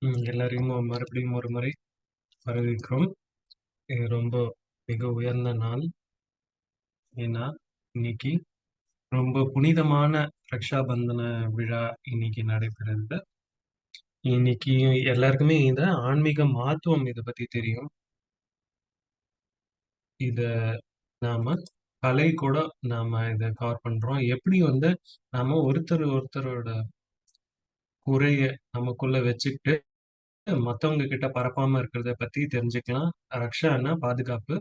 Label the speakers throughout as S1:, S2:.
S1: எல்லாரையும் மறுபடியும் ஒரு முறை வரவேற்கிறோம். இது ரொம்ப மிக உயர்ந்த நாள். ஏன்னா, இன்னைக்கு ரொம்ப புனிதமான ரக்ஷா பந்தன விழா இன்னைக்கு நடைபெறுது. இன்னைக்கு எல்லாருக்குமே இந்த ஆன்மீக மகத்துவம் இத பத்தி தெரியும். இத நாம கலை கூட நாம இத கவர் பண்றோம். எப்படி நாம ஒருத்தரோட குறைய நமக்குள்ள வச்சுக்கிட்டு மத்தவங்க கிட்ட பரப்பாம இருக்கிறத பத்தி தெரிஞ்சுக்கலாம். ரக்ஷான்னா பாதுகாப்பு.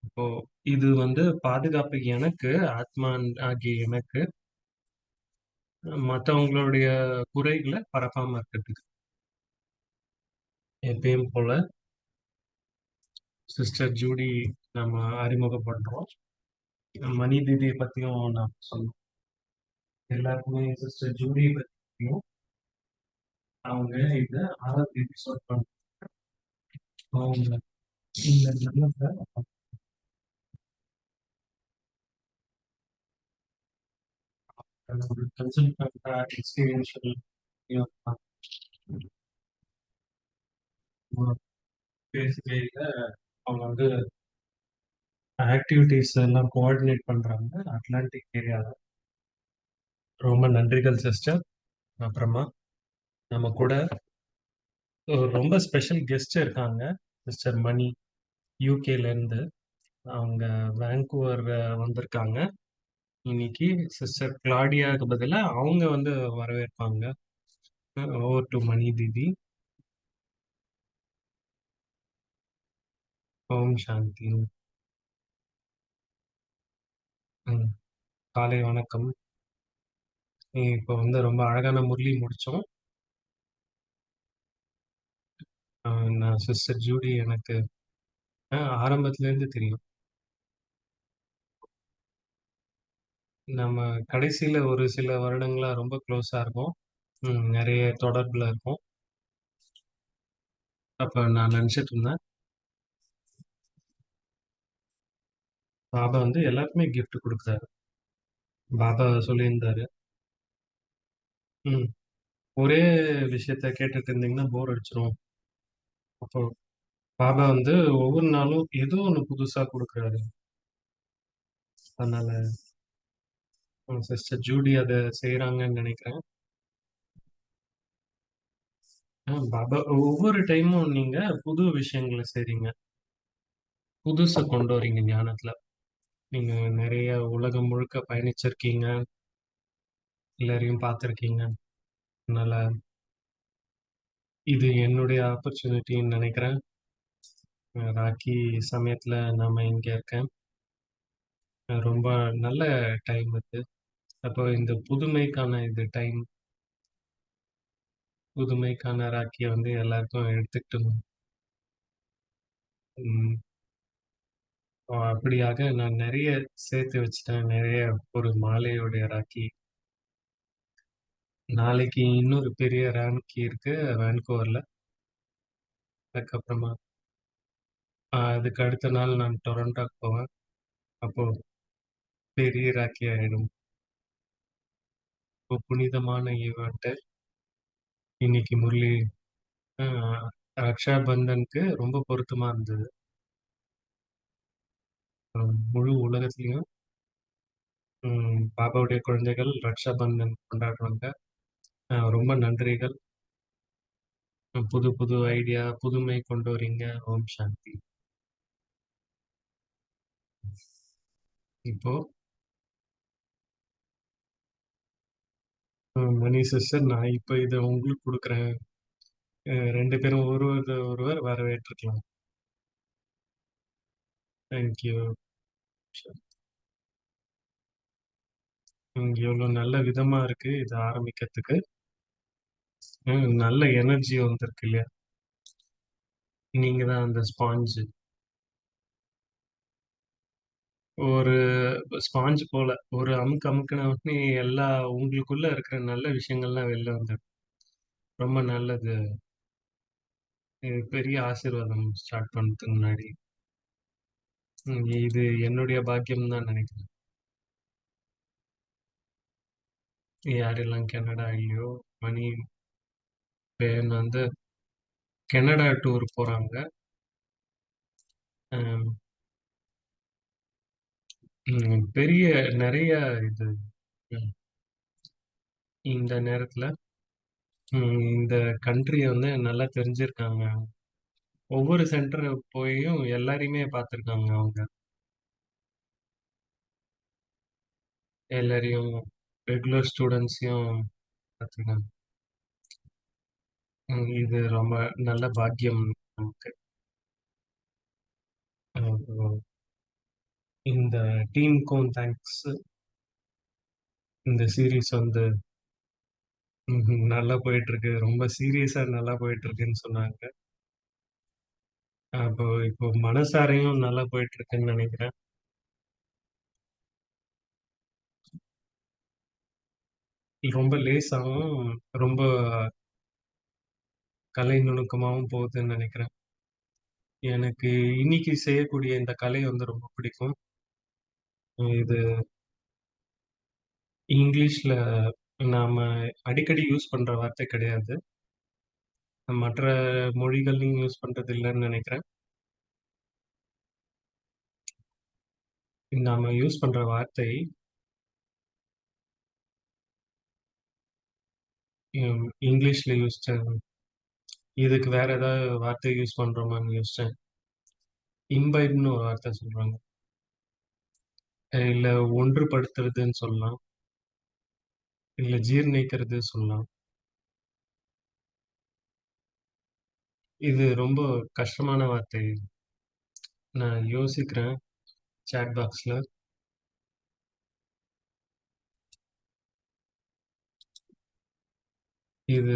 S1: இப்போ இது பாதுகாப்பு எனக்கு, ஆத்மான் ஆகிய எனக்கு, மத்தவங்களுடைய குறைகள பரப்பாம இருக்கிறதுக்கு. எப்பயும் போல சிஸ்டர் ஜூடி நம்ம அறிமுகப்படுத்துறோம். மணி தீதிய பத்தியும் நான் சொல்லணும். எல்லாருக்குமே சிஸ்டர் ஜூடிய பத்தி தெரியும். அவங்க இத 6வது எபிசோட் அவங்க இந்த நல்லத ஒரு கன்சல்டன்ட்டா எக்ஸ்பீரியன்ஷியல் பேசுகையில அவங்க ஆக்டிவிட்டீஸ் எல்லாம் கோஆர்டினேட் பண்றாங்க அட்லாண்டிக் ஏரியால. ரொம்ப நன்றிகள் சிஸ்டர். அப்புறமா நம்ம கூட ஒரு ரொம்ப ஸ்பெஷல் கெஸ்ட் இருக்காங்க. சிஸ்டர் மணி யூகேல இருந்து. அவங்க வான்கூவர் வந்திருக்காங்க. இன்னைக்கு சிஸ்டர் கிளாடியாக்கு பதிலா அவங்க வரவேற்பாங்க. ஓவர் டு மணி தீதி. ஓம் சாந்தி. ம். காலை வணக்கம். இப்போ ரொம்ப அழகான முரளி முடிச்சோம். நான் சிஸ்டர் ஜூடி எனக்கு ஆரம்பத்துல இருந்து தெரியும். நம்ம கடைசியில ஒரு சில வருடங்களா ரொம்ப க்ளோஸா இருக்கோம். நெறைய தொடர்புல இருக்கோம். அப்ப நான் நெனச்சுட்டு இருந்தேன், பாபா எல்லாருக்குமே கிஃப்ட் குடுக்குறாரு. பாபா சொல்லியிருந்தாரு, ம். ஒரே விஷயத்த கேட்டுட்டு இருந்தீங்கன்னா போர் அடிச்சுரும். அப்போ பாபா ஒவ்வொரு நாளும் ஏதோ ஒண்ணு புதுசா குடுக்குறாரு. அதனால சிஸ்டர் ஜூடி அத செய்றாங்கன்னு நெனைக்கிறேன். பாபா ஒவ்வொரு டைமும் நீங்க புது விஷயங்கள செய்றீங்க. புதுச கொண்டு வரீங்க ஞானத்துல. நீங்க நெறைய உலகம் முழுக்க பயணிச்சிருக்கீங்க. எல்லாரையும் பார்த்துருக்கீங்க. அதனால இது என்னுடைய ஆப்பர்ச்சுனிட்டின்னு நெனைக்கிறேன். ராக்கி சமயத்துல நாம இங்க இருக்கேன். ரொம்ப நல்ல டைம் இது. அப்போ இந்த புதுமைக்கான இது டைம். புதுமைக்கான ராக்கிய எல்லாருக்கும் எடுத்துக்கிட்டு ம். அப்படியாக நான் நெறைய சேர்த்து வச்சுட்டேன். நெறைய ஒரு மாலையுடைய ராக்கி. நாளைக்கு இன்னொரு பெரிய ராக்கி இருக்கு வான்கூவர்ல. அதுக்கப்புறமா அதுக்கு அடுத்த நாள் நான் டொரன்டோக்கு போவேன். அப்போ பெரிய ராக்கி ஆயிடும். இப்போ புனிதமான ஈவென்ட்டு. இன்னைக்கு முரளி அ ரக்ஷா பந்தனுக்கு ரொம்ப பொருத்தமா இருந்தது. முழு உலகத்திலயும் பாபாவுடைய குழந்தைகள் ரக்ஷா பந்தன் கொண்டாடுறாங்க. ரொம்ப நன்றிகள். புது புது ஐடியா, புதுமை கொண்டு வரீங்க. ஓம் சாந்தி. இப்போ மணி சிஸ்டர், நான் இப்ப இத உங்களுக்கு குடுக்குறேன். 2 பேரும் ஒருவர் வரவேற்றுக்கலாம். Thank you. எவ்வளோ நல்ல விதமா இருக்கு இது ஆரம்பிக்கிறதுக்கு. நல்ல எனர்ஜி வந்திருக்கு இல்லையா? நீங்க தான் அந்த ஸ்பான்ஜ். ஒரு ஸ்பான்ஜ் போல. ஒரு அமுக்கு அமுக்குன உடனே எல்லா உங்களுக்குள்ள இருக்கிற நல்ல விஷயங்கள்லாம் வெளில வந்துடும். ரொம்ப நல்லது. இது பெரிய ஆசீர்வாதம் ஸ்டார்ட் பண்றதுக்கு முன்னாடி. இது என்னுடைய பாக்கியம் தான் நினைக்கிறேன். யாரெல்லாம் கனடா இல்லையோ, மணி தென் வந்து கனடா டூர் போறாங்க. அம் பெரிய நெறைய இது ம் இந்த நேரத்துல இந்த கண்ட்ரிய வந்து நல்லா தெரிஞ்சிருக்காங்க. ஒவ்வொரு சென்டர் போயும் எல்லாரையுமே பார்த்துருக்காங்க அவங்க. எல்லாரையும் ரெகுலர் ஸ்டூடண்ட்ஸையும் பார்த்துருக்காங்க. இது ரொம்ப நல்ல பாக்கியம் நமக்கு. அ இந்த டீமுக்கும் தேங்க்ஸ். இந்த சீரிஸ் வந்து நல்லா போயிட்டுருக்கு. ரொம்ப சீரியஸா நல்லா போயிட்டுருக்குன்னு சொன்னாங்க. அப்போ இப்போ மனசாரையும் நல்லா போயிட்டுருக்குன்னு நெனைக்கிறேன். ரொம்ப லேசாவும், ரொம்ப கலை நுணுக்கமாவும் போகுதுன்னு நெனைக்கிறேன். எனக்கு இன்னைக்கு செய்யக்கூடிய இந்த கலை வந்து ரொம்ப பிடிக்கும். இது இங்கிலீஷ்ல நாம அடிக்கடி யூஸ் பண்ற வார்த்தை கிடையாது. மற்ற மொழிகள்லயும் யூஸ் பண்றது இல்லன்னு நெனைக்கிறேன். நாம யூஸ் பண்ற வார்த்தை இங்கிலீஷ்ல யோசிச்சேன். இதுக்கு வேற ஏதாவது வார்த்தை யூஸ் பண்றோமான்னு யோசிச்சேன். இம்பைப்ன்னு ஒரு வார்த்தை சொல்றாங்க. இல்ல ஒன்றுபடுத்துறதுன்னு சொல்லலாம். இல்ல ஜீரணிக்கிறது சொல்லலாம். இது ரொம்ப கஷ்டமான வார்த்தை. நான் யோசிக்கிறேன் சாட் பாக்ஸ்ல. இது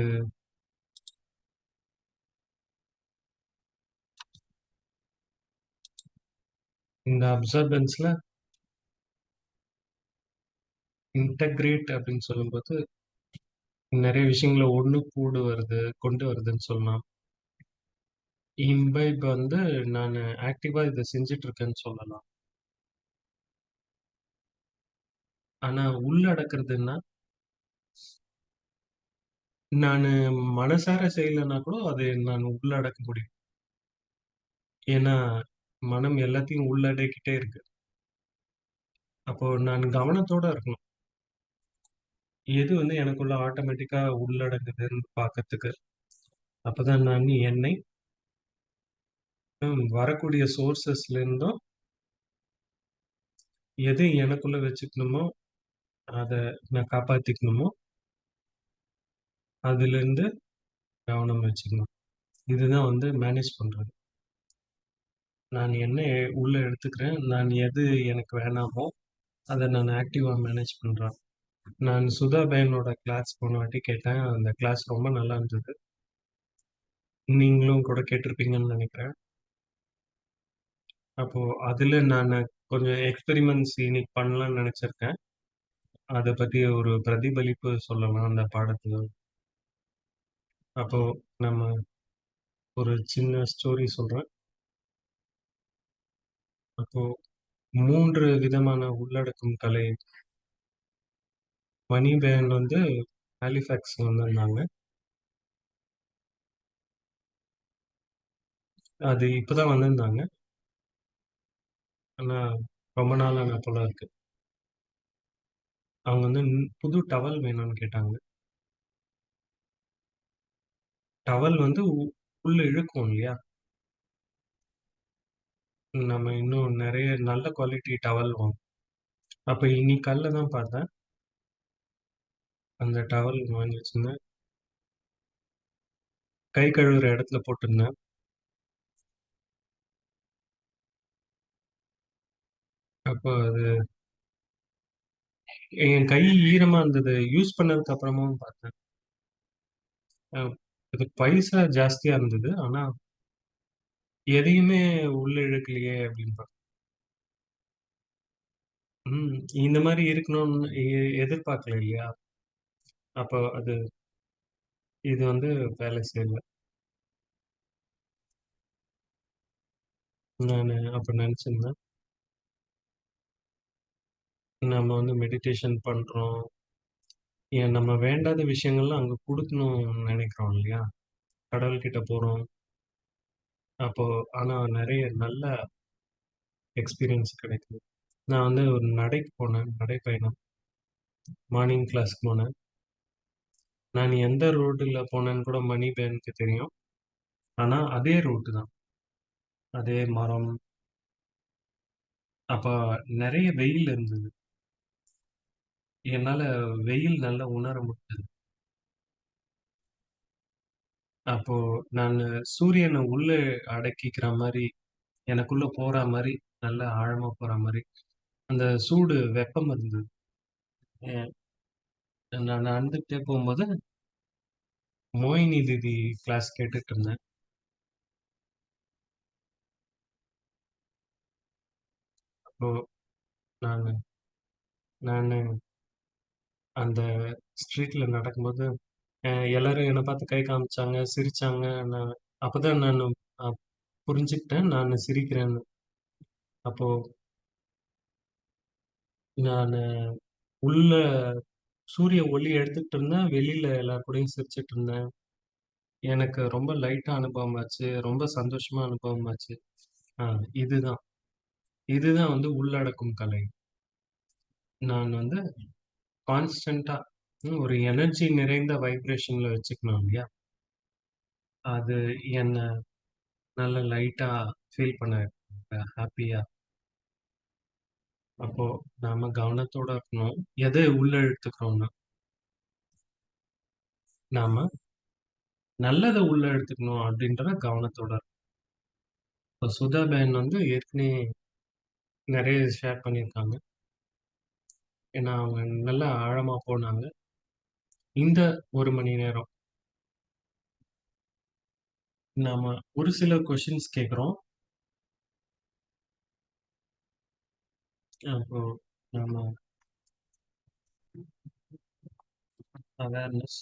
S1: இந்த அப்சர்பன்ஸ்ல இன்டகிரேட் அப்படின்னு சொல்லும்போது நெறைய விஷயங்கள ஒண்ணு கூடு வருது, கொண்டு வருதுன்னு சொல்லலாம். இம்பைப் வந்து நானு ஆக்டிவா இத செஞ்சுட்டு இருக்கேன்னு சொல்லலாம். ஆனா உள்ளடக்குறதுன்னா, நானு மனசார செய்யலன்னா கூட அதை நான் உள்ளடக்க முடியும். ஏன்னா, மனம் எல்லாத்தையும் உள்ளடக்கிட்டே இருக்கு. அப்போ நான் கவனத்தோட இருக்கணும். எது வந்து எனக்குள்ள ஆட்டோமேட்டிக்கா உள்ளடங்குதுன்னு பார்க்கறதுக்கு. அப்பதான் நான் என்னை வரக்கூடிய சோர்சஸ்ல இருந்தும் எது எனக்குள்ள வச்சுக்கணுமோ, அத நான் காப்பாத்திக்கணுமோ, அதிலிருந்து கவனம் வச்சுக்கணும். இதுதான் வந்து மேனேஜ் பண்றது. நான் என்ன உள்ள எடுத்துக்கிறேன், நான் எது எனக்கு வேணாமோ, அத நான் ஆக்டிவா மேனேஜ் பண்றேன். நான் சுதா பேனோட கிளாஸ் போன வாட்டி கேட்டேன். அந்த கிளாஸ் ரொம்ப நல்லா இருந்தது. நீங்களும் கூட கேட்டிருப்பீங்கன்னு நெனைக்கிறேன். அப்போ அதுல நானு கொஞ்சம் எக்ஸ்பெரிமெண்ட்ஸ் இன்னைக்கு பண்ணலாம்னு நெனச்சிருக்கேன். அத பத்தி ஒரு பிரதிபலிப்பு சொல்லலாம் அந்த பாடத்துல. அப்போ நம்ம ஒரு சின்ன ஸ்டோரி சொல்றேன். அப்போ 3 விதமான உள்ளடக்கும் கலை. மணி பேன் வந்து ஹாலிஃபாக்ஸ் வந்திருந்தாங்க. அது இப்பதான் வந்திருந்தாங்க. ஆனா ரொம்ப நாள் ஆன போல இருக்கு. அவங்க வந்து புது டவல் வேணும்னு கேட்டாங்க. டவல் வந்து உள்ள இழுக்கும் இல்லையா? நம்ம இன்னும் நெறைய நல்ல குவாலிட்டி டவல் வாங்கணும். அப்ப இன்னைக்கு காலைல தான் பார்த்தேன். அந்த டவல் வாங்கி வச்சிருந்தேன். கை கழுவுற இடத்துல போட்டிருந்தேன். அப்போ அது என் கை ஈரமா இருந்தது. யூஸ் பண்ணதுக்கு அப்புறமும் பார்த்தேன். அ இது பைசா ஜாஸ்தியா இருந்தது. ஆனா எதையுமே உள்ள இழுக்கலையே அப்படின்னு ம். இந்த மாரி இருக்கணும்னு எதிர்பார்க்கல இல்லையா? அப்போ இது வந்து வேலை செய்யல. நானு அப்ப நெனச்சிருந்தேன். நம்ம வந்து மெடிடேஷன் பண்றோம். ஏன் நம்ம வேண்டாத விஷயங்கள்லாம் அங்க குடுக்கணும்னு நெனைக்கிறோம் இல்லையா? கடவுள்கிட்ட போறோம். அப்போ ஆனா நெறைய நல்ல எக்ஸ்பீரியன்ஸ் கிடைக்குது. நான் வந்து ஒரு நடைக்கு போனேன். நடைப்பயணம். மார்னிங் கிளாஸ்க்கு போனேன். நான் எந்த ரோடுல போனேன்னு கூட மணி பையனுக்கு தெரியும். ஆனா அதே ரூட் தான். அதே மரம். அப்ப நெறைய வெயில் இருந்தது. என்னால வெயில் நல்லா உணர முடிஞ்சது. அப்போ நானு சூரியன உள்ள அடக்கிக்கிற மாரி, எனக்குள்ள போற மாரி, நல்லா ஆழமா போற மாரி, அந்த சூடு வெப்பம் இருந்தது. எ நான் நடந்துகிட்டே போம்போது, மோகினி தீதி கிளாஸ் கேட்டுட்டு இருந்தேன். அப்போ நானு நானு அந்த ஸ்ட்ரீட்ல நடக்கும்போது, அ எல்லாரும் என்ன பார்த்து கை காமிச்சாங்க, சிரிச்சாங்க. நான் அப்பதான் நானு அ புரிஞ்சுக்கிட்டேன், நானு சிரிக்கிறேன்னு. அப்போ நானு உள்ள சூரிய ஒளி எடுத்துக்கிட்டு இருந்தேன். வெளியில எல்லார் கூடயும் சிரிச்சுட்டு இருந்தேன். எனக்கு ரொம்ப லைட்டா அனுபவமாச்சு. ரொம்ப சந்தோஷமா அனுபவமாச்சு. ஆ இதுதான். இதுதான் வந்து உள்ளடக்கும் கலை. நான் வந்து கான்ஸ்டன்ட்டா ஒரு எனர்ஜி நிறைந்த வைப்ரேஷன்ல வச்சுக்கணும் இல்லையா? அது என்ன நல்ல லைட்டா ஃபீல் பண்ண ஹேப்பியா. அப்போ நாம கவனத்தோட இருக்கணும். எத உள்ள எடுத்துக்கிறோம்னா, நாம நல்லத உள்ள எடுத்துக்கணும் அப்படின்றத கவனத்தோட இருக்கணும். இப்ப சுதா பேன் வந்து ஏற்கனவே நெறைய ஷேர் பண்ணியிருக்காங்க. ஏன்னா, அவங்க நல்லா ஆழமா போனாங்க. இந்த 1 மணி நேரம் நாம ஒரு சில கொஸ்டின்ஸ் கேட்குறோம். அப்போ நாம அவேர்னஸ்,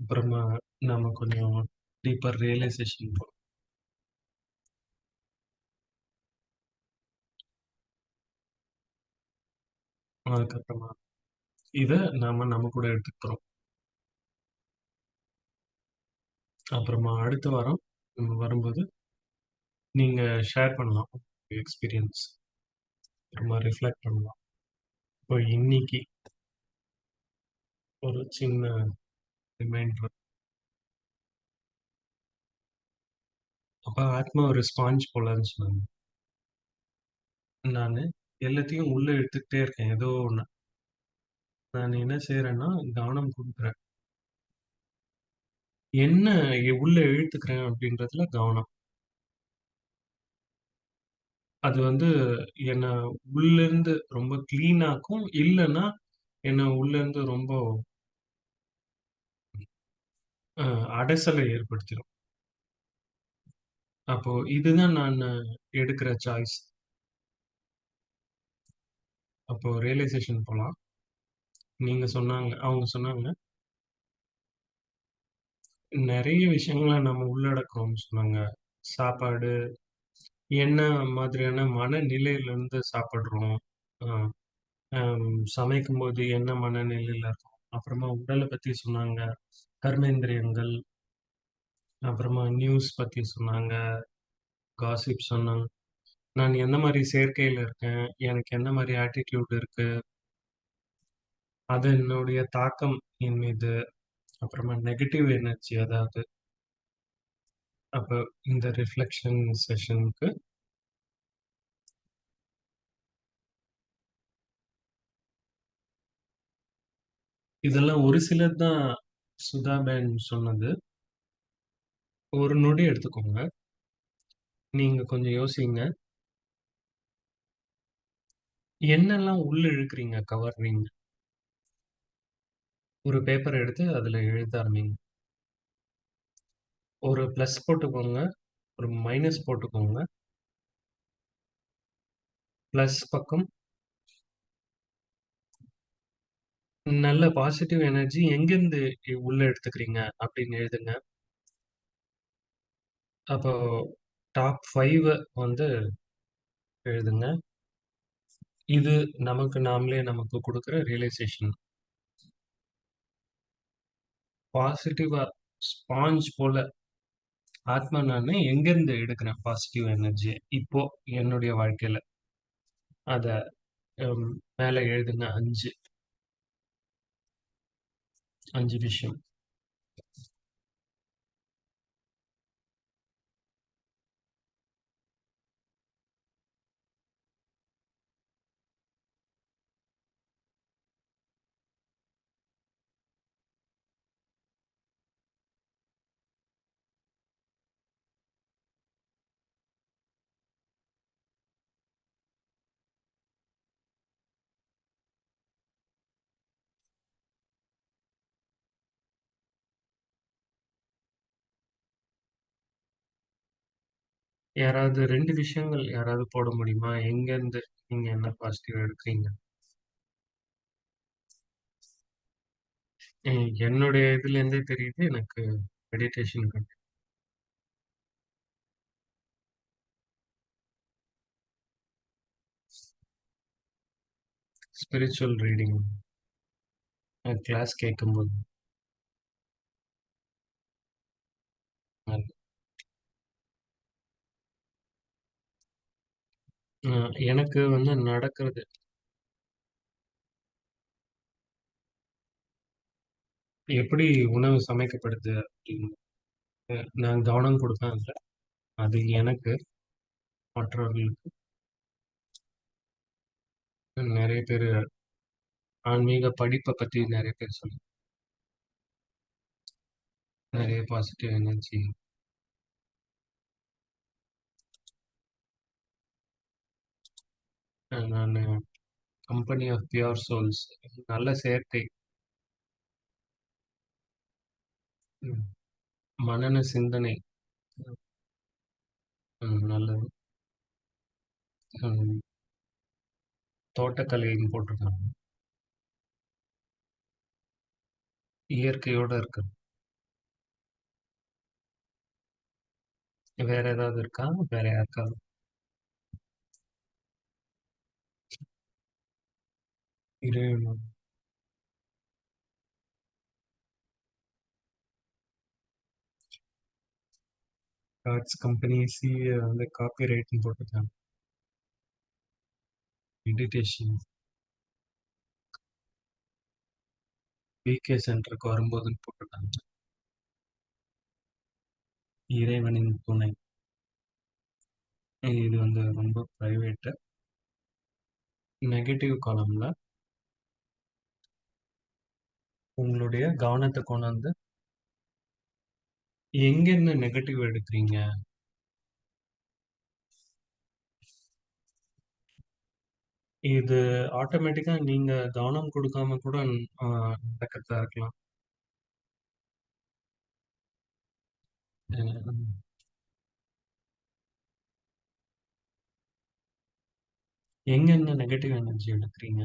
S1: அப்புறமா நாம கொஞ்சம் டீப்பர் ரியலைசேஷன் போணும். அதுக்கப்புறமா இத நாம நம்ம கூட எடுத்துக்கிறோம். அப்புறமா அடுத்த வாரம் நம்ம வரும்போது, நீங்க ஷேர் பண்ணலாம். எக்ஸ்பீரியன்ஸ். அப்புறமா ரிஃப்ளெக்ட் பண்ணலாம். இப்போ இன்னைக்கு ஒரு சின்ன ரிமைண்டர். அப்ப ஆத்மா ஒரு ஸ்பாஞ்ச் போலன்னு சொன்னாங்க. நானு எல்லாத்தையும் உள்ள இழுத்துக்கிட்டே இருக்கேன். ஏதோ ஒண்ணு. நான் என்ன செய்றேன்னா, கவனம் குடுக்குறேன். என்ன உள்ள இழுத்துக்கிறேன் அப்படின்றதுல கவனம். அது வந்து என்ன உள்ளேருந்து ரொம்ப கிளீன் ஆக்கும். இல்லன்னா, என்ன உள்ளேருந்து ரொம்ப அ அடைசலை ஏற்படுத்திரும். அப்போ இதுதான் நானு எடுக்கிற சாய்ஸ். அப்போ ரியலைசேஷன் போலாம். அவங்க சொன்னாங்க, "நெறைய விஷயங்கள நம்ம உள்ளடக்குறோம்னு" சொன்னாங்க. சாப்பாடு, என்ன மாதிரியான மனநிலையிலிருந்து சாப்பிடுறோம். அ சமைக்கும்போது என்ன மனநிலையில இருக்கோம். அப்புறமா உடல பத்தி சொன்னாங்க. கர்மேந்திரியங்கள், அப்புறமா நியூஸ் பத்தி சொன்னாங்க. காசிப் சொன்னாங்க. நான் எந்த மாரி சேர்க்கையில இருக்கேன், எனக்கு எந்த மாரி ஆட்டிட்யூட் இருக்கு, அதனுடைய தாக்கம் என் மீது, அப்புறமா நெகட்டிவ் எனர்ஜி அதாவது, அப்ப இந்த ரிஃப்ளெக்ஷன் செஷனுக்கு இதெல்லாம் ஒரு சிலது தான் சுதா மேம் சொன்னது. ஒரு நொடி எடுத்துக்கோங்க. நீங்க கொஞ்சம் யோசிங்க. என்னெல்லாம் உள்ள இழுக்குறீங்க, கவர்றீங்க? ஒரு பேப்பர் எடுத்து அதுல எழுத ஆரம்பிங்க. ஒரு பிளஸ் போட்டுக்கோங்க. ஒரு மைனஸ் போட்டுக்கோங்க. பிளஸ் பக்கம் நல்ல பாசிட்டிவ் எனர்ஜி எங்கேருந்து உள்ள எடுத்துக்கிறீங்க அப்படின்னு எழுதுங்க. அப்போ டாப் 5 வந்து எழுதுங்க. இது நமக்கு நாமளே நமக்கு குடுக்குற ரியலைசேஷன். பாசிட்டிவா ஸ்பாஞ்ச் போல ஆத்மா நானு எங்கேருந்து எடுக்கிறேன் பாசிட்டிவ் எனர்ஜிய? இப்போ என்னுடைய வாழ்க்கையில. அத ம் மேல எழுதுங்க 5 விஷயம். யாராவது 2 விஷயங்கள் யாராவது போட முடியுமா? எங்கேருந்து நீங்க என்ன பாசிட்டிவா எடுக்கிறீங்க? என்னுடைய இதுலேருந்தே தெரியுது எனக்கு மெடிடேஷன் ஸ்பிரிச்சுவல் ரீடிங் கிளாஸ் கேட்கும்போது. எனக்கு வந்து நடக்கிறது எப்படி உணவு சமைக்கப்படுது அப்படின்னு நான் கவனம் குடுப்பேன் அதுல. அது எனக்கு, மற்றவர்களுக்கு நெறைய பேரு ஆன்மீக படிப்ப பத்தி நெறைய பேர் நெறைய பாசிட்டிவ் எனர்ஜி. நானு கம்பெனி ஆஃப் பியூர் சோல்ஸ் நல்ல செயற்கை. ம். மனன சிந்தனை நல்லது. ம். தோட்டக்கலைன்னு போட்டிருக்காங்க. இயற்கையோட இருக்கிறது. வேற ஏதாவது இருக்கா? வேற யாருக்காவது? இறைவன் காட்ஸ் கம்பெனி சிஏ வந்து காப்பி ரைட்ன்னு போட்டிருக்காங்க. மெடிடேஷன் பிகே சென்டருக்கு வரும்போதுன்னு போட்டிருக்காங்க. இறைவனின் துணை. இது வந்து ரொம்ப பிரைவேட்டு. நெகட்டிவ் காலம்ல உங்களுடைய கவனத்த கொண்டாந்து எங்கேருந்து நெகட்டிவ் எடுக்குறீங்க? இது ஆட்டோமேட்டிக்கா நீங்க கவனம் குடுக்காம கூட அ நடக்கிறதா இருக்கலாம். அ எங்கேருந்து நெகட்டிவ் எனர்ஜி எடுக்குறீங்க?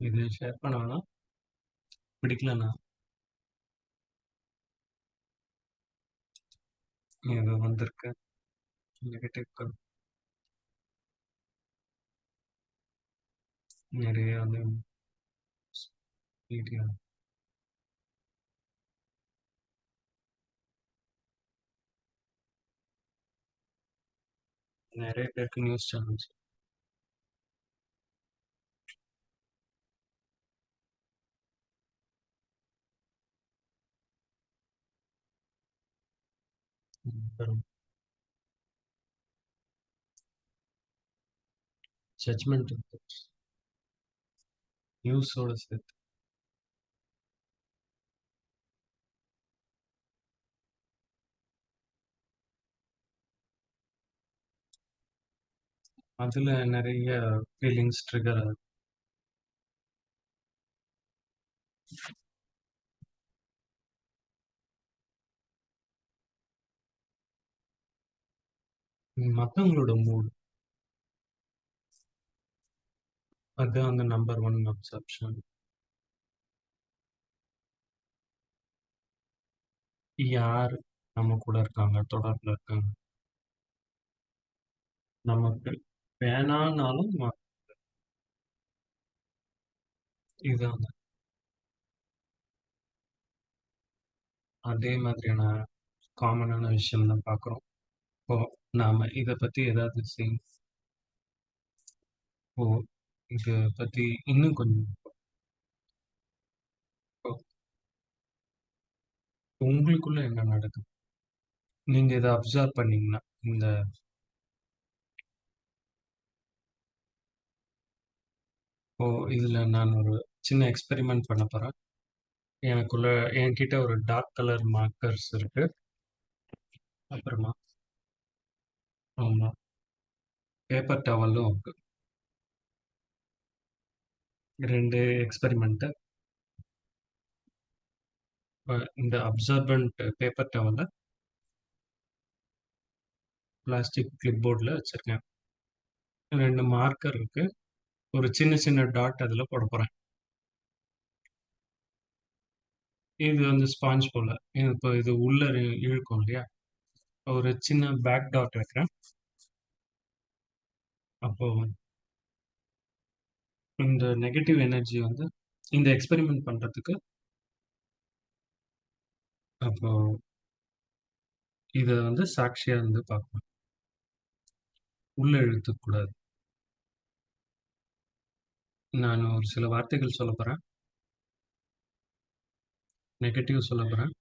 S1: இது ஷேர் பண்ண வேணாம். பிடிக்கலன்னா, இது வந்திருக்கு. நெகட்டிவ் நெறைய வந்து மீடியா நெறைய பேருக்கு நியூஸ் சேனல்ஸ் வரும். ஜட்ஜ்மென்ட் நியூஸோட சேர்த்து. அதுல நெறைய ஃபீலிங்ஸ் ட்ரிகர் ஆகுது. மத்தவங்களோட மூட். அதான் அந்த நம்பர் 1 அப்சர்ப்ஷன். யார் நம்ம கூட இருக்காங்க, தொடர்புல இருக்காங்க. நமக்கு வேணான்னாலும் இதான் அதே மாதிரியான காமனான விஷயம் தான் பார்க்குறோம். இப்போ நாம இத பத்தி ஏதாவது இப்போ இத பத்தி இன்னும் கொஞ்சம் இப்போ உங்களுக்குள்ள என்ன நடக்குது? நீங்க இத அப்சர்வ் பண்ணீங்கன்னா, இந்த இப்போ இதுல நான் ஒரு சின்ன எக்ஸ்பெரிமெண்ட் பண்ண போறேன். எனக்குள்ள என்கிட்ட ஒரு டார்க் கலர் மார்க்கர்ஸ் இருக்கு. அப்புறமா ஆமா, பேப்பர் டவலும் இருக்கு. 2 எக்ஸ்பெரிமெண்ட். இந்த அப்சார்பன்ட் பேப்பர் டவல பிளாஸ்டிக் கிளிப்போர்ட்ல வச்சிருக்கேன். 2 மார்க்கர் இருக்கு. ஒரு சின்ன சின்ன டாட் அதுல போடப் போறேன். இது வந்து ஸ்பாஞ்ச் போல. இப்போ இது உள்ள இழுக்கும் இல்லையா? ஒரு சின்ன பேக் டாட் வைக்கிறேன். அப்போ இந்த நெகட்டிவ் எனர்ஜி வந்து இந்த எக்ஸ்பெரிமெண்ட் பண்றதுக்கு அப்போ இத வந்து சாட்சியா இருந்து பார்க்கணும். உள்ள இழுத்துக்க கூடாது. நான் ஒரு சில வார்த்தைகள் சொல்லப் போறேன். நெகட்டிவ் சொல்லப் போறேன்.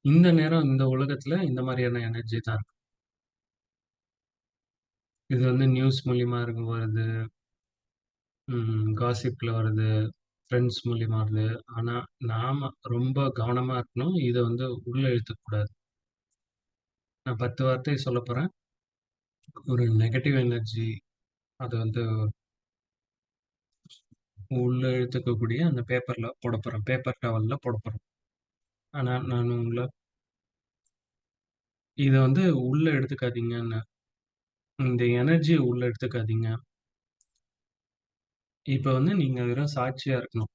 S1: இந்த நேரம் இந்த உலகத்துல இந்த மாதிரியான எனர்ஜி தான் இருக்கு. இது வந்து நியூஸ் மூலியமா வருது. காசிப்ல வருது. ஃப்ரெண்ட்ஸ் மூலியமா வருது. ஆனா நாம ரொம்ப கவனமா இருக்கணும். இத வந்து உள்ள இழுத்துக்க கூடாது. நான் 10 வார்த்தை சொல்லப் போறேன். ஒரு நெகட்டிவ் எனர்ஜி அத வந்து உள்ள இழுத்துக்கக்கூடிய அந்த பேப்பர்ல போடப் போறேன். பேப்பர் டவல்ல போடப் போறேன். ஆனா நான் இத வந்து உள்ள எடுத்துக்காதீங்கன்னு. இந்த எனர்ஜிய உள்ள எடுத்துக்காதீங்க. இப்ப வந்து நீங்க வெறும் சாட்சியா இருக்கணும்.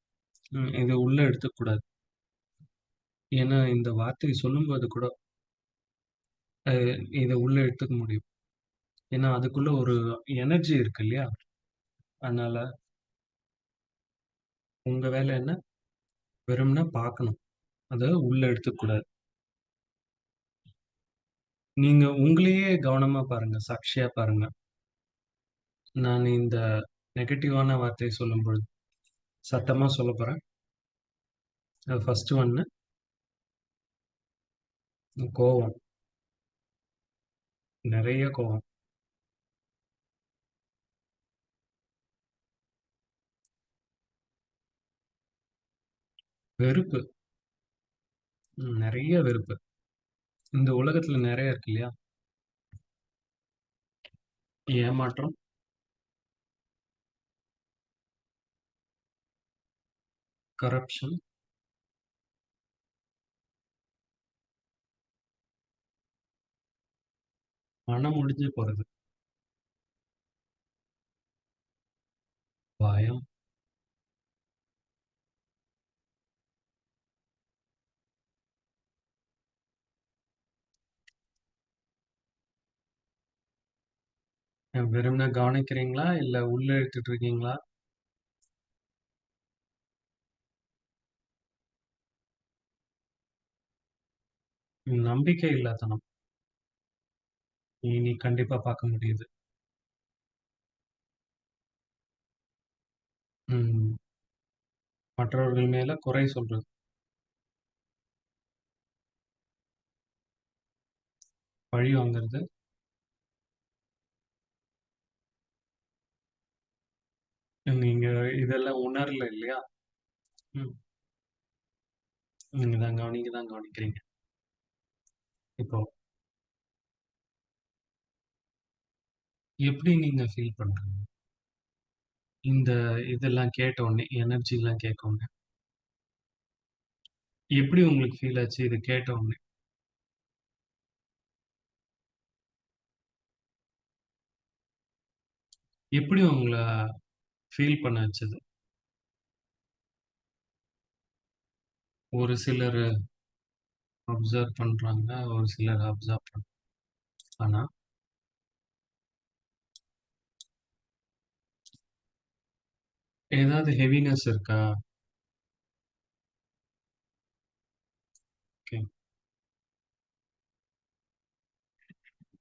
S1: இத உள்ள எடுத்துக்க கூடாது. ஏன்னா இந்த வார்த்தைய சொல்லும்போது கூட அ இத உள்ள எடுத்துக்க முடியும். ஏன்னா அதுக்குள்ள ஒரு எனர்ஜி இருக்கு இல்லையா? அதனால உங்க வேலை என்ன? வெறுமனே பார்க்கணும். அத உள்ள எடுத்துக்க கூடாது. நீங்க உங்களையே கவனமா பாருங்க. சாட்சியா பாருங்க. நான் இந்த நெகட்டிவான வார்த்தைய சொல்லும்பொழுது, சத்தமா சொல்லப் போறேன். ஃபர்ஸ்ட் ஒண்ணு கோவம். நெறைய கோவம். வெறுப்பு. நெறைய வெறுப்பு. இந்த உலகத்துல நெறைய இருக்கு இல்லையா? ஏமாற்றம், கரப்ஷன், மனம் உடைஞ்சு போறது, பயம், வெறுமனே கவனிக்கிறீங்களா? இல்ல உள்ள இழுத்துட்டு இருக்கீங்களா? நம்பிக்கை இல்லாத்தனம். இனி கண்டிப்பா பார்க்க முடியுது. ம். மற்றவர்கள் மேல குறை சொல்றது, பழி வாங்குறது. நீங்க இதெல்லாம் உணரல இல்லையா? ம். நீங்க தான் கவனிக்கிறீங்க. இப்போ எப்படி நீங்க ஃபீல் பண்றீங்க? இந்த இதெல்லாம் கேட்ட உடனே, எனர்ஜிலாம் கேட்க உடனே, எப்படி உங்களுக்கு ஃபீல் ஆச்சு? இத கேட்ட உடனே? எப்படி உங்கள ஃபீல் பண்ண வச்சது? ஒரு சிலரு அப்சர்வ் பண்றாங்க, ஒரு சிலர் அப்சர்வ் ஆனா, ஏதாவது ஹெவினஸ் இருக்கா? ஓகே.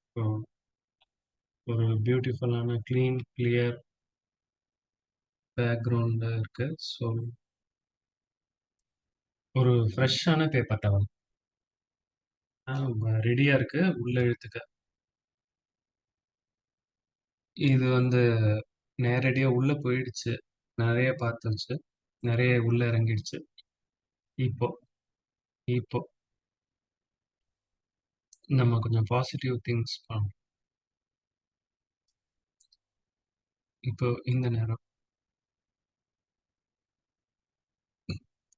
S1: இப்போ ஒரு பியூட்டிஃபுல்லான கிளீன், கிளியர் பேக்கிரவுண்ட் இருக்கு. ஸோ, ஒரு ஃப்ரெஷ்ஷான பேப்பர் டவல். ரெடியா இருக்கு. உள்ள இழுத்துக்க. இது வந்து நேரடியா உள்ள போயிடுச்சு. நெறைய பார்த்துருச்சு. நெறைய உள்ள இறங்கிடுச்சு. இப்போ இப்போ நம்ம கொஞ்சம் பாசிட்டிவ் திங்க்ஸ் பண்ணணும். இப்போ இந்த நேரம்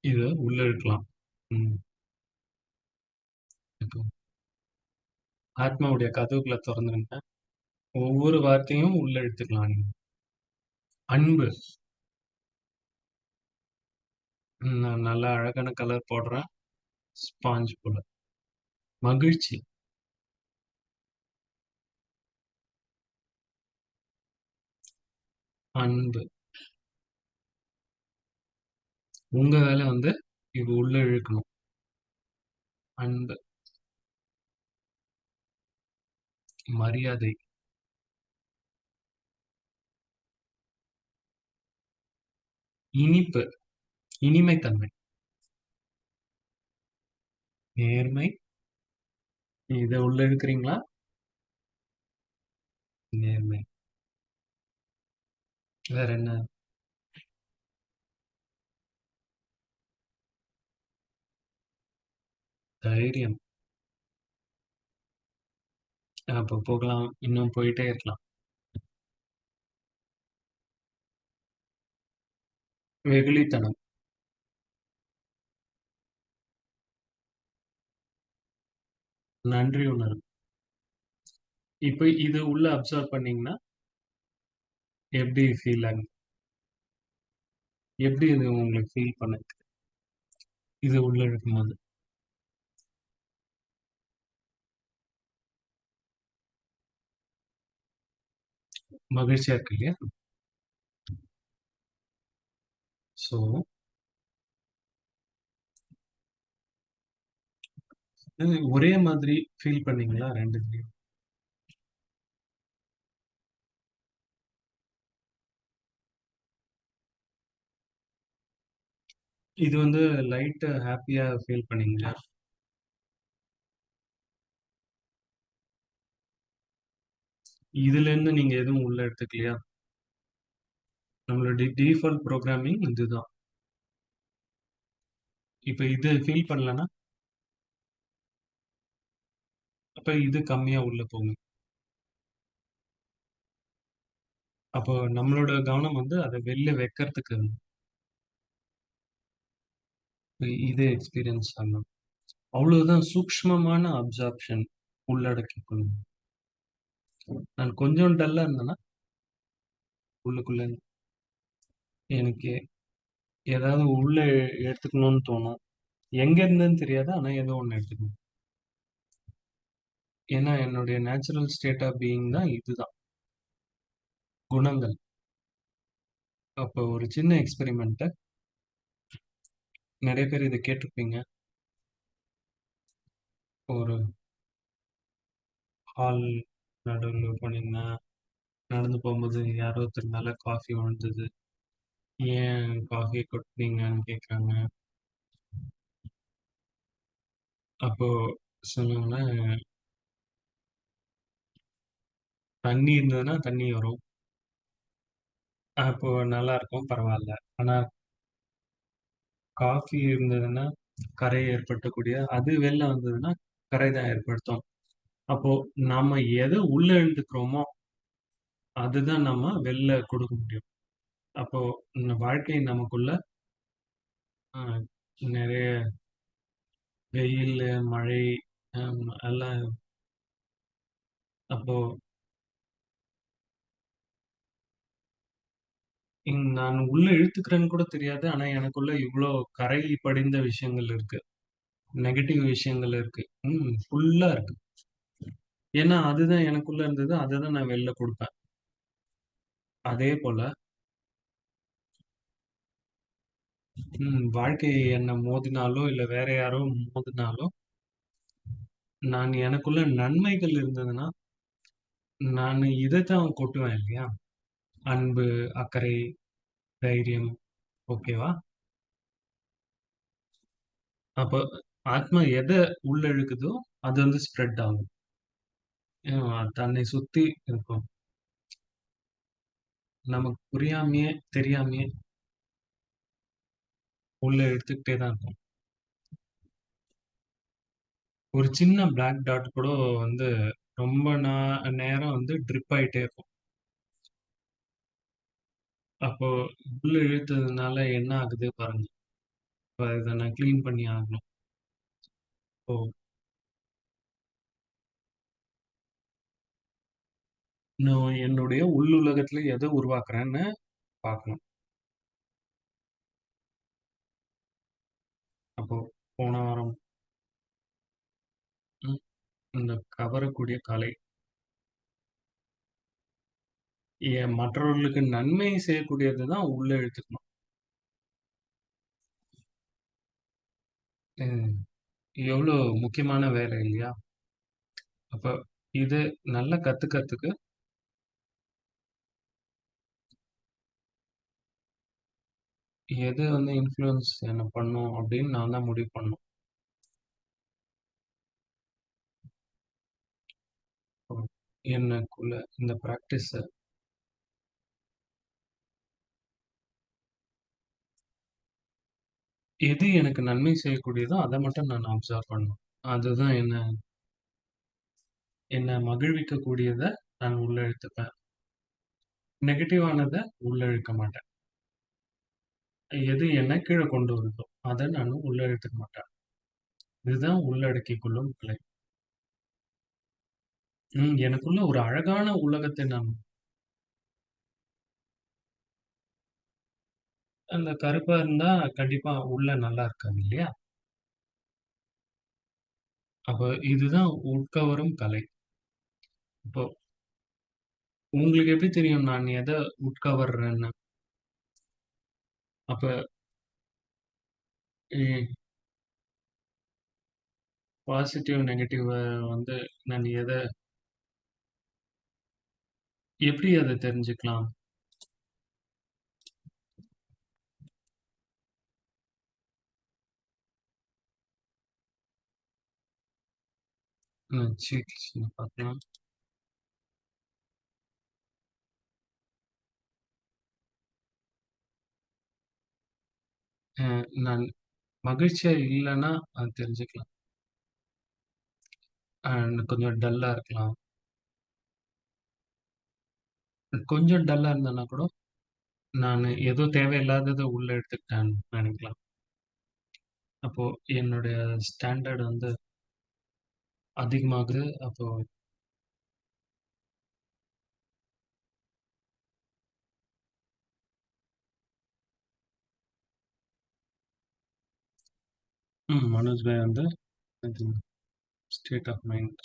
S1: இத உள்ள இழுக்கலாம். ம். இப்போ ஆத்மாவுடைய கதவுகள தொறந்துருங்க. ஒவ்வொரு வார்த்தையும் உள்ள இழுத்துக்கலாம் நீங்க. அன்பு. நான் நல்லா அழகான கலர் போடுறேன். ஸ்பாஞ்ச் போல. மகிழ்ச்சி. அன்பு. உங்க வேலை வந்து இது உள்ள இழுக்கணும். அன்பு, மரியாதை, இனிப்பு, இனிமைத்தன்மை, நேர்மை. இத உள்ள இழுக்கிறீங்களா? நேர்மை. வேற என்ன? தைரியம். அப்ப போகலாம். இன்னும் போயிட்டே இருக்கலாம். வெகுளித்தனம். நன்றி உணர்வு. இப்ப இது உள்ள அப்சர்வ் பண்ணீங்கன்னா, எப்படி ஃபீல் ஆகுது? எப்படி இது உங்களுக்கு ஃபீல் பண்ணுது? இது உள்ள இழுக்கும்போது. மகிழ்ச்சியா இருக்கு இல்லையா? ஸோ, ஒரே மாதிரி ஃபீல் பண்ணீங்களா 2த்துலயும்? இது வந்து லைட்டா ஹேப்பியா ஃபீல் பண்ணீங்களா? இதுலேருந்து நீங்க எதுவும் உள்ள எடுத்துக்கலையா? நம்மளோட டிஃபால்ட் புரோகிராமிங் இதுதான். இப்ப இது ஃபீல் பண்ணலன்னா, அப்ப இது கம்மியா உள்ள போகும். அப்போ நம்மளோட கவனம் வந்து அத வெளில வைக்கிறதுக்கு இது எக்ஸ்பீரியன்ஸ் ஆகணும். அவ்வளவுதான் சூக்ஷ்மமான அப்சார்ப்ஷன் உள்ளடக்கிக் கொள்ளும். நான் கொஞ்சம் டல்லா இருந்தேன்னா, உள்ளுக்குள்ள எனக்கு ஏதாவது உள்ள எடுத்துக்கணும்னு தோணும். எங்க இருந்துன்னு தெரியாது. ஆனா ஏதோ ஒண்ணு எடுத்துக்கணும். ஏன்னா என்னுடைய நேச்சுரல் ஸ்டேட் ஆஃப் பீயிங் தான் இதுதான். குணங்கள். அப்போ ஒரு சின்ன எக்ஸ்பெரிமெண்ட்ட நெறைய பேர் இத கேட்டிருப்பீங்க. ஒரு ஹால் நடுவுல போனீங்கன்னா, நடந்து போம்போது யாரோ ஒருத்தர் மேல காஃபி விழுந்தது. ஏன் காஃபி கொட்டுனீங்கன்னு கேட்குறாங்க. அப்போ சொன்னோனே, தண்ணி இருந்ததுன்னா தண்ணி வரும். அப்போ நல்லாருக்கும். பரவால்ல. ஆனா காஃபி இருந்ததுன்னா, கரை ஏற்படுத்தக்கூடிய அது வெளில வந்ததுன்னா, கரை தான் ஏற்படுத்தும். அப்போ நாம எத உள்ள இழுத்துக்கிறோமோ, அதுதான் நம்ம வெளில குடுக்க முடியும். அப்போ இந்த வாழ்க்கை நமக்குள்ள அ நெறைய வெயிலு, மழை எல்லாம் அப்போ நான் உள்ள இழுத்துக்கிறேன்னு கூட தெரியாது. ஆனா எனக்குள்ள இவ்ளோ கரை படிந்த விஷயங்கள் இருக்கு. நெகட்டிவ் விஷயங்கள் இருக்கு. ஃபுல்லா இருக்கு. ஏன்னா அதுதான் எனக்குள்ள இருந்தது. அததான் நான் வெளில குடுப்பேன். அதே போல வாழ்க்கை என்ன மோதினாலோ, இல்ல வேற யாரோ மோதினாலோ, நான் எனக்குள்ள நன்மைகள் இருந்ததுன்னா, நானு இதத்தான் கொட்டுவேன் இல்லையா? அன்பு, அக்கறை, தைரியம். ஓகேவா? அப்ப ஆத்மா எத உள்ள இழுக்குதோ, அது வந்து ஸ்ப்ரெட் ஆகும். தன்னை சுத்தி இருக்கும். நமக்கு புரியாமயே, தெரியாமயே உள்ள எடுத்துக்கிட்டே தான் இருக்கும். ஒரு சின்ன பிளாக் டாட் கூட வந்து ரொம்ப நேரம் வந்து ட்ரிப் ஆயிட்டே இருக்கும். அப்போ உள்ள இழுத்ததுனால என்ன ஆகுது பாருங்க. இப்ப இத நான் கிளீன் பண்ணி ஆகணும். இப்போ நான் என்னுடைய உள்ளுலகத்துல எத உருவாக்குறேன்னு பார்க்கணும். அப்போ போன வாரம் ம் இந்த கவரக்கூடிய கலை, மற்றவர்களுக்கு நன்மை செய்யக்கூடியது தான் உள்ள இழுத்துக்கணும். ம் எவ்வளோ முக்கியமான வேலை இல்லையா? அப்ப இது நல்லா கத்துக்கிறதுக்கு எது வந்து இன்ஃப்ளூயன்ஸ் என்ன பண்ணும் அப்படின்னு நான் தான் முடிவு பண்ணணும். இப்போ எனக்குள்ள இந்த பிராக்டிஸ எது எனக்கு நன்மை செய்யக்கூடியதோ அத மட்டும் நான் அப்சர்வ் பண்ணணும். அதுதான் என்ன என்ன மகிழ்விக்கக்கூடியத நான் உள்ள இழுத்துப்பேன். நெகட்டிவானத உள்ள இழுக்க மாட்டேன். எது என்ன கீழ கொண்டு வருதோ, அத நானு உள்ள இழுத்துக்க மாட்டேன். இதுதான் உள்ளடக்கிக் கொள்ளும் கலை. எனக்குள்ள ஒரு அழகான உலகத்தை நான் அந்த கருப்பா இருந்தா கண்டிப்பா உள்ள நல்லா இருக்காது இல்லையா? அப்ப இதுதான் உட்கவரும் கலை. இப்போ உங்களுக்கு எப்படி தெரியும் நான் எத உட்கவர்றேன்னு? அப்ப பாசிட்டிவ், நெகட்டிவ வந்து நான் எப்படி அத தெரிஞ்சுக்கலாம்? சீட் லிஸ்ட்ல பார்க்கலாம். நான் மகிழ்ச்சியா இல்லன்னா அது தெரிஞ்சுக்கலாம். கொஞ்சம் டல்லா இருக்கலாம். கொஞ்சம் டல்லா இருந்தேன்னா கூட, நானு ஏதோ தேவையில்லாதத உள்ள எடுத்துக்கிட்டேன்னு நெனைக்கலாம். அப்போ என்னுடைய ஸ்டாண்டர்ட் வந்து அதிகமாகுது. அப்போ மனோஜ் பாய் வந்து I think state of mind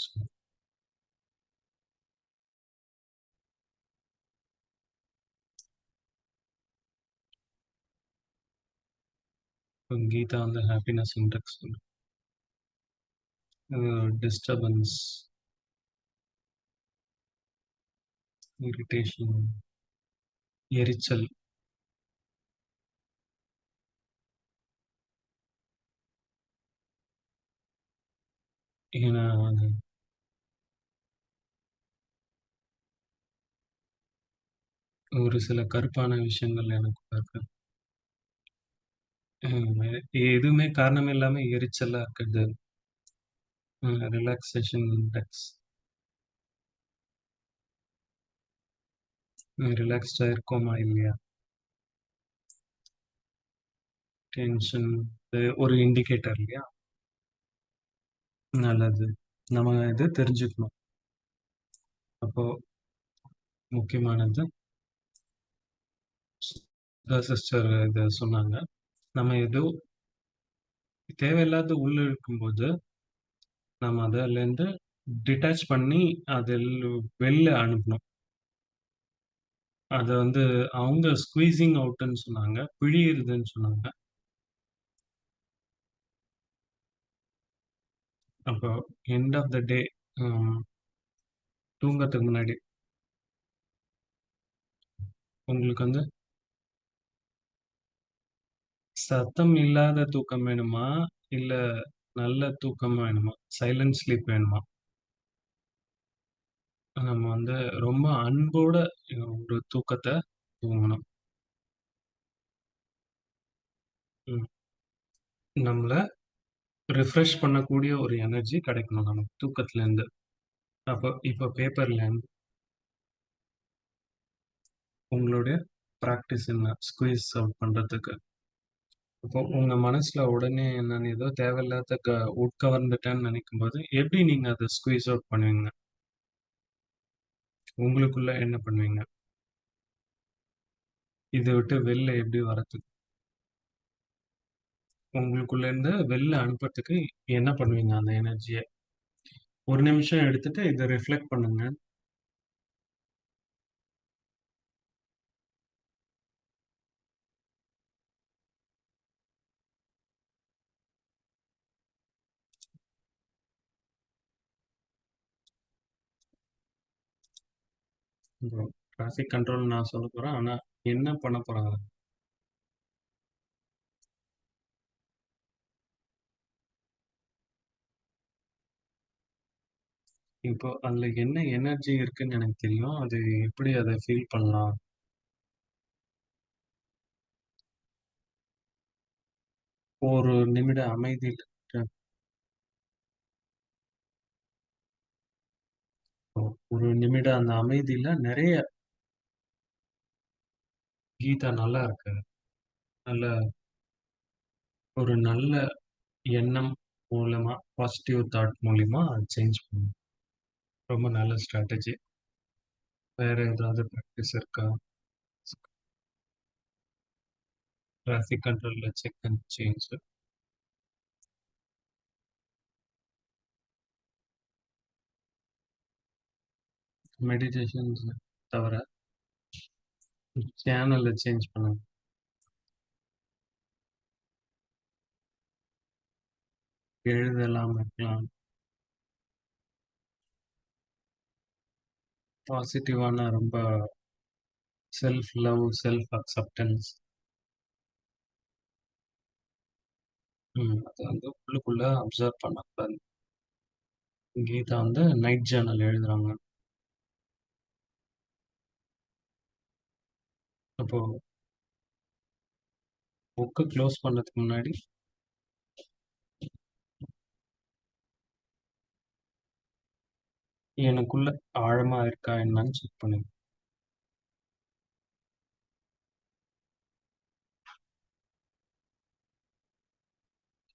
S1: Geeta வந்து ஹாப்பினஸ் இன்டெக்ஸ் டிஸ்டர்பன்ஸ், இரிட்டேஷன், எரிச்சல். ஏன்னா, அது ஒரு சில கருப்பான விஷயங்கள் எனக்குள்ள இருக்கு. ம். எதுவுமே காரணமே இல்லாம எரிச்சலா இருக்குது. Relaxation index. ரிலாக்ஸ்டா இருக்கோமா இல்லையா? டென்ஷன் ஒரு இண்டிகேட்டர் இல்லையா? நல்லது. நம்ம இத தெரிஞ்சுக்கணும். அப்போ முக்கியமானது சிஸ்டர் இத சொன்னாங்க. நம்ம ஏதோ தேவையில்லாத உள்ள இருக்கும்போது, நம்ம அதுலேருந்து டிட்டாச் பண்ணி அதில் வெளில அனுப்பணும். அத வந்து அவங்க ஸ்குவீசிங் அவுட்ன்னு சொன்னாங்க. பிழியறதுன்னு சொன்னாங்க. அப்போ எண்ட் ஆஃப் த டே ம் தூங்கறதுக்கு முன்னாடி உங்களுக்கு வந்து சத்தம் இல்லாத தூக்கம் வேணுமா? இல்ல நல்ல தூக்கம் வேணுமா? சைலன்ட் ஸ்லீப் வேணுமா? நம்ம வந்து ரொம்ப அன்போட ஒரு தூக்கத்த தூங்கணும். ம். நம்மள ரிஃப்ரெஷ் பண்ணக்கூடிய ஒரு எனர்ஜி கிடைக்கணும் நமக்கு தூக்கத்துலேருந்து. அப்போ இப்போ பேப்பர்லேருந்து உங்களுடைய பிராக்டிஸ் என்ன? ஸ்குவீஸ் அவுட் பண்றதுக்கு. அப்போ உங்க மனசுல உடனே நான் ஏதோ தேவையில்லாத உட்கவர்ந்துட்டேன்னு நினைக்கும்போது, எப்படி நீங்க அத ஸ்குவீஸ் அவுட் பண்ணுவீங்க? உங்களுக்குள்ள என்ன பண்ணுவீங்க? இத விட்டு வெளில எப்படி வரதுக்கு? உங்களுக்குள்ள இருந்து வெளில அனுப்புறதுக்கு என்ன பண்ணுவீங்க அந்த எனர்ஜிய? ஒரு நிமிஷம் எடுத்துட்டு இத ரிஃப்ளெக்ட் பண்ணுங்க. ப்ரோ டிராஃபிக் கண்ட்ரோல் நான் சொல்லப் போறேன். ஆனா என்ன பண்ண போறாங்க? இப்போ அதுல என்ன எனர்ஜி இருக்குன்னு எனக்கு தெரியும். அது எப்படி அத ஃபீல் பண்ணலாம்? ஒரு நிமிட அமைதியில ஒரு நிமிட அந்த அமைதியில நெறைய கீதா நல்லா இருக்கு. நல்ல ஒரு நல்ல எண்ணம் மூலமா, பாசிட்டிவ் தாட் மூலியமா சேஞ்ச் பண்ணணும். ரொம்ப நல்ல ஸ்ட்ராட்டஜி. வேற ஏதாவது பிராக்டிஸ் இருக்கா? டிராஃபிக் கண்ட்ரோல்ல செக் அண்ட் சேஞ்ச். மெடிடேஷன்ஸ் தவிர சேனல சேஞ்ச் பண்ணுங்க. எழுதலாம் வைக்கலாம். பாசிட்டிவான ரொம்ப செல்ஃப் லவ், செல்ஃப் அக்செப்டன்ஸ். அத வந்து உள்ளுக்குள்ள அப்சர்வ் பண்ணக்கூடாது. கீதா வந்து நைட் ஜர்னல் எழுதுறாங்க. அப்போ புக்க க்ளோஸ் பண்றதுக்கு முன்னாடி எனக்குள்ள ஆழமா இருக்கா என்னன்னு செக் பண்ணுங்க.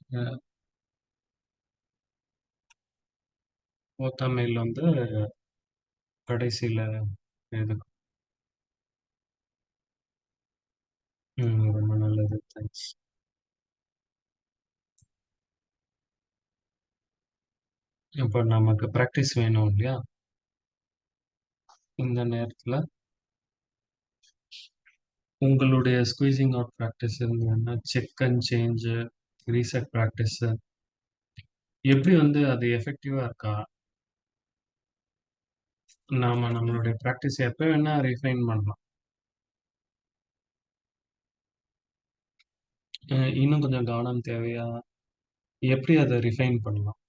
S1: அ ஓத்தா வந்து கடைசியில இது ரொம்ப நல்லது. தேங்க்ஸ். இப்போ நமக்கு பிராக்டிஸ் வேணும் இல்லையா? இந்த நேரத்துல உங்களுடைய ஸ்குவீசிங் அவுட் பிராக்டிஸ் இருந்ததுன்னா, check and change, reset practice எப்படி வந்து அது எஃபெக்டிவா இருக்கா? நாம நம்மளுடைய பிராக்டிஸ் எப்ப வேணா ரிஃபைன் பண்ணலாம். இன்னும் கொஞ்சம் கவனம் தேவையா? எப்படி அத ரிஃபைன் பண்ணலாம்?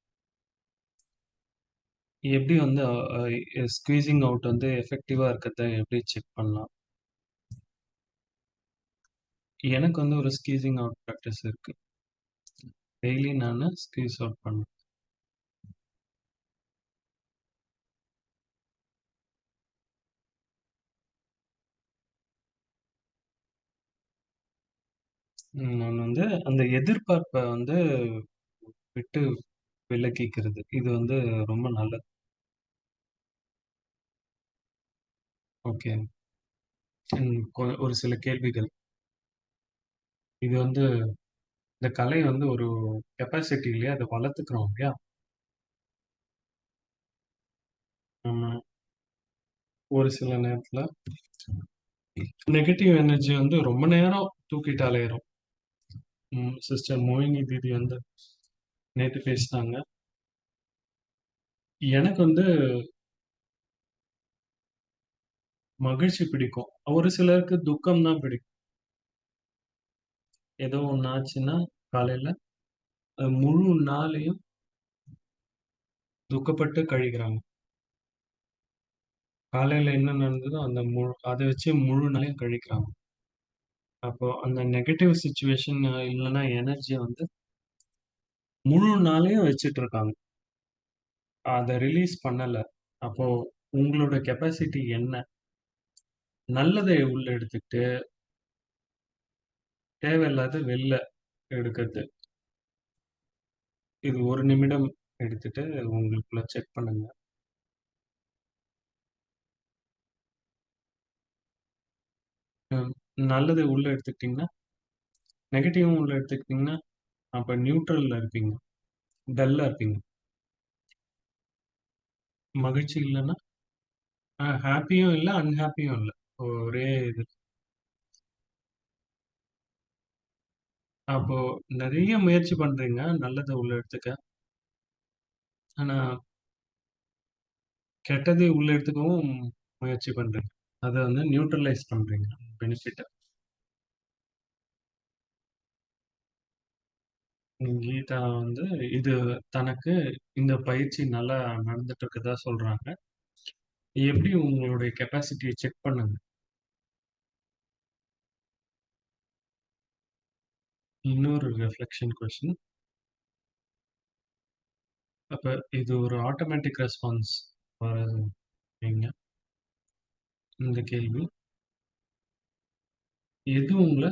S1: எப்படி வந்து ஸ்குவீசிங் அவுட் வந்து எஃபெக்டிவா இருக்கிறத எப்படி செக் பண்ணலாம்? எனக்கு வந்து ஒரு ஸ்கீசிங் அவுட் ப்ராக்டிஸ் இருக்கு. டெய்லி நானு ஸ்க்வீஸ் அவுட் பண்ணுவேன். நான் வந்து அந்த எதிர்பார்ப்ப வந்து விட்டு விலக்கிக்கிறது. இது வந்து ரொம்ப நல்லது. ஓகே. ஒரு சில கேள்விகள். இது வந்து இந்த கலை வந்து ஒரு கெப்பாசிட்டி இல்லையா? அத வளர்த்துக்கிறோம் இல்லையா? நம்ம ஒரு சில நேரத்துல நெகட்டிவ் எனர்ஜி வந்து ரொம்ப நேரம் தூக்கிட்டு அலையுறோம். சிஸ்டர் மோகினி தீதி வந்து நேத்து பேசினாங்க. எனக்கு வந்து மகிழ்ச்சி பிடிக்கும். ஒரு சிலருக்கு துக்கம் தான் பிடிக்கும். ஏதோ ஒண்ணு ஆச்சுன்னா, காலையில முழு நாளையும் துக்கப்பட்டு கழிக்கிறாங்க. காலையில என்ன நடந்ததோ அந்த அத வச்சு முழு நாளையும் கழிக்கிறாங்க. அப்போ அந்த நெகட்டிவ் சிச்சுவேஷன் இல்லன்னா எனர்ஜிய வந்து முழு நாளையும் வச்சுட்டு இருக்காங்க. அத ரிலீஸ் பண்ணல. அப்போ உங்களோட கெப்பாசிட்டி என்ன? நல்லதை உள்ள எடுத்துக்கிட்டு, தேவையில்லாத வெளில எடுக்கிறது. இது 1 நிமிடம் எடுத்துட்டு உங்களுக்குள்ள செக் பண்ணுங்க. ம். நல்லத உள்ள எடுத்துக்கிட்டீங்கன்னா, நெகட்டிவும் உள்ள எடுத்துக்கிட்டீங்கன்னா, அப்ப நியூட்ரல்ல இருப்பீங்க. டல்லா இருப்பீங்க. மகிழ்ச்சி இல்லன்னா, ஹேப்பியும் இல்ல, அன்ஹேப்பியும் இல்ல. ஒரே இது. அப்போ நெறைய முயற்சி பண்றீங்க, நல்லத உள்ள எடுத்துக்க. ஆனா, கெட்டதை உள்ள எடுத்துக்கவும் முயற்சி பண்றீங்க. அத வந்து நியூட்ரலைஸ் பண்றீங்க. பெனிஃபிட்ட. கீதா வந்து இது தனக்கு இந்த பயிற்சி நல்லா நடந்துட்டு இருக்கதா சொல்றாங்க. எப்படி உங்களுடைய கெப்பாசிட்டிய செக் பண்ணுங்க. இன்னொரு ரிஃப்ளெக்ஷன் கொஸ்டின். அப்ப இது ஒரு ஆட்டோமேட்டிக் ரெஸ்பான்ஸ் வரீங்க. இந்த கேள்வி. எது உங்கள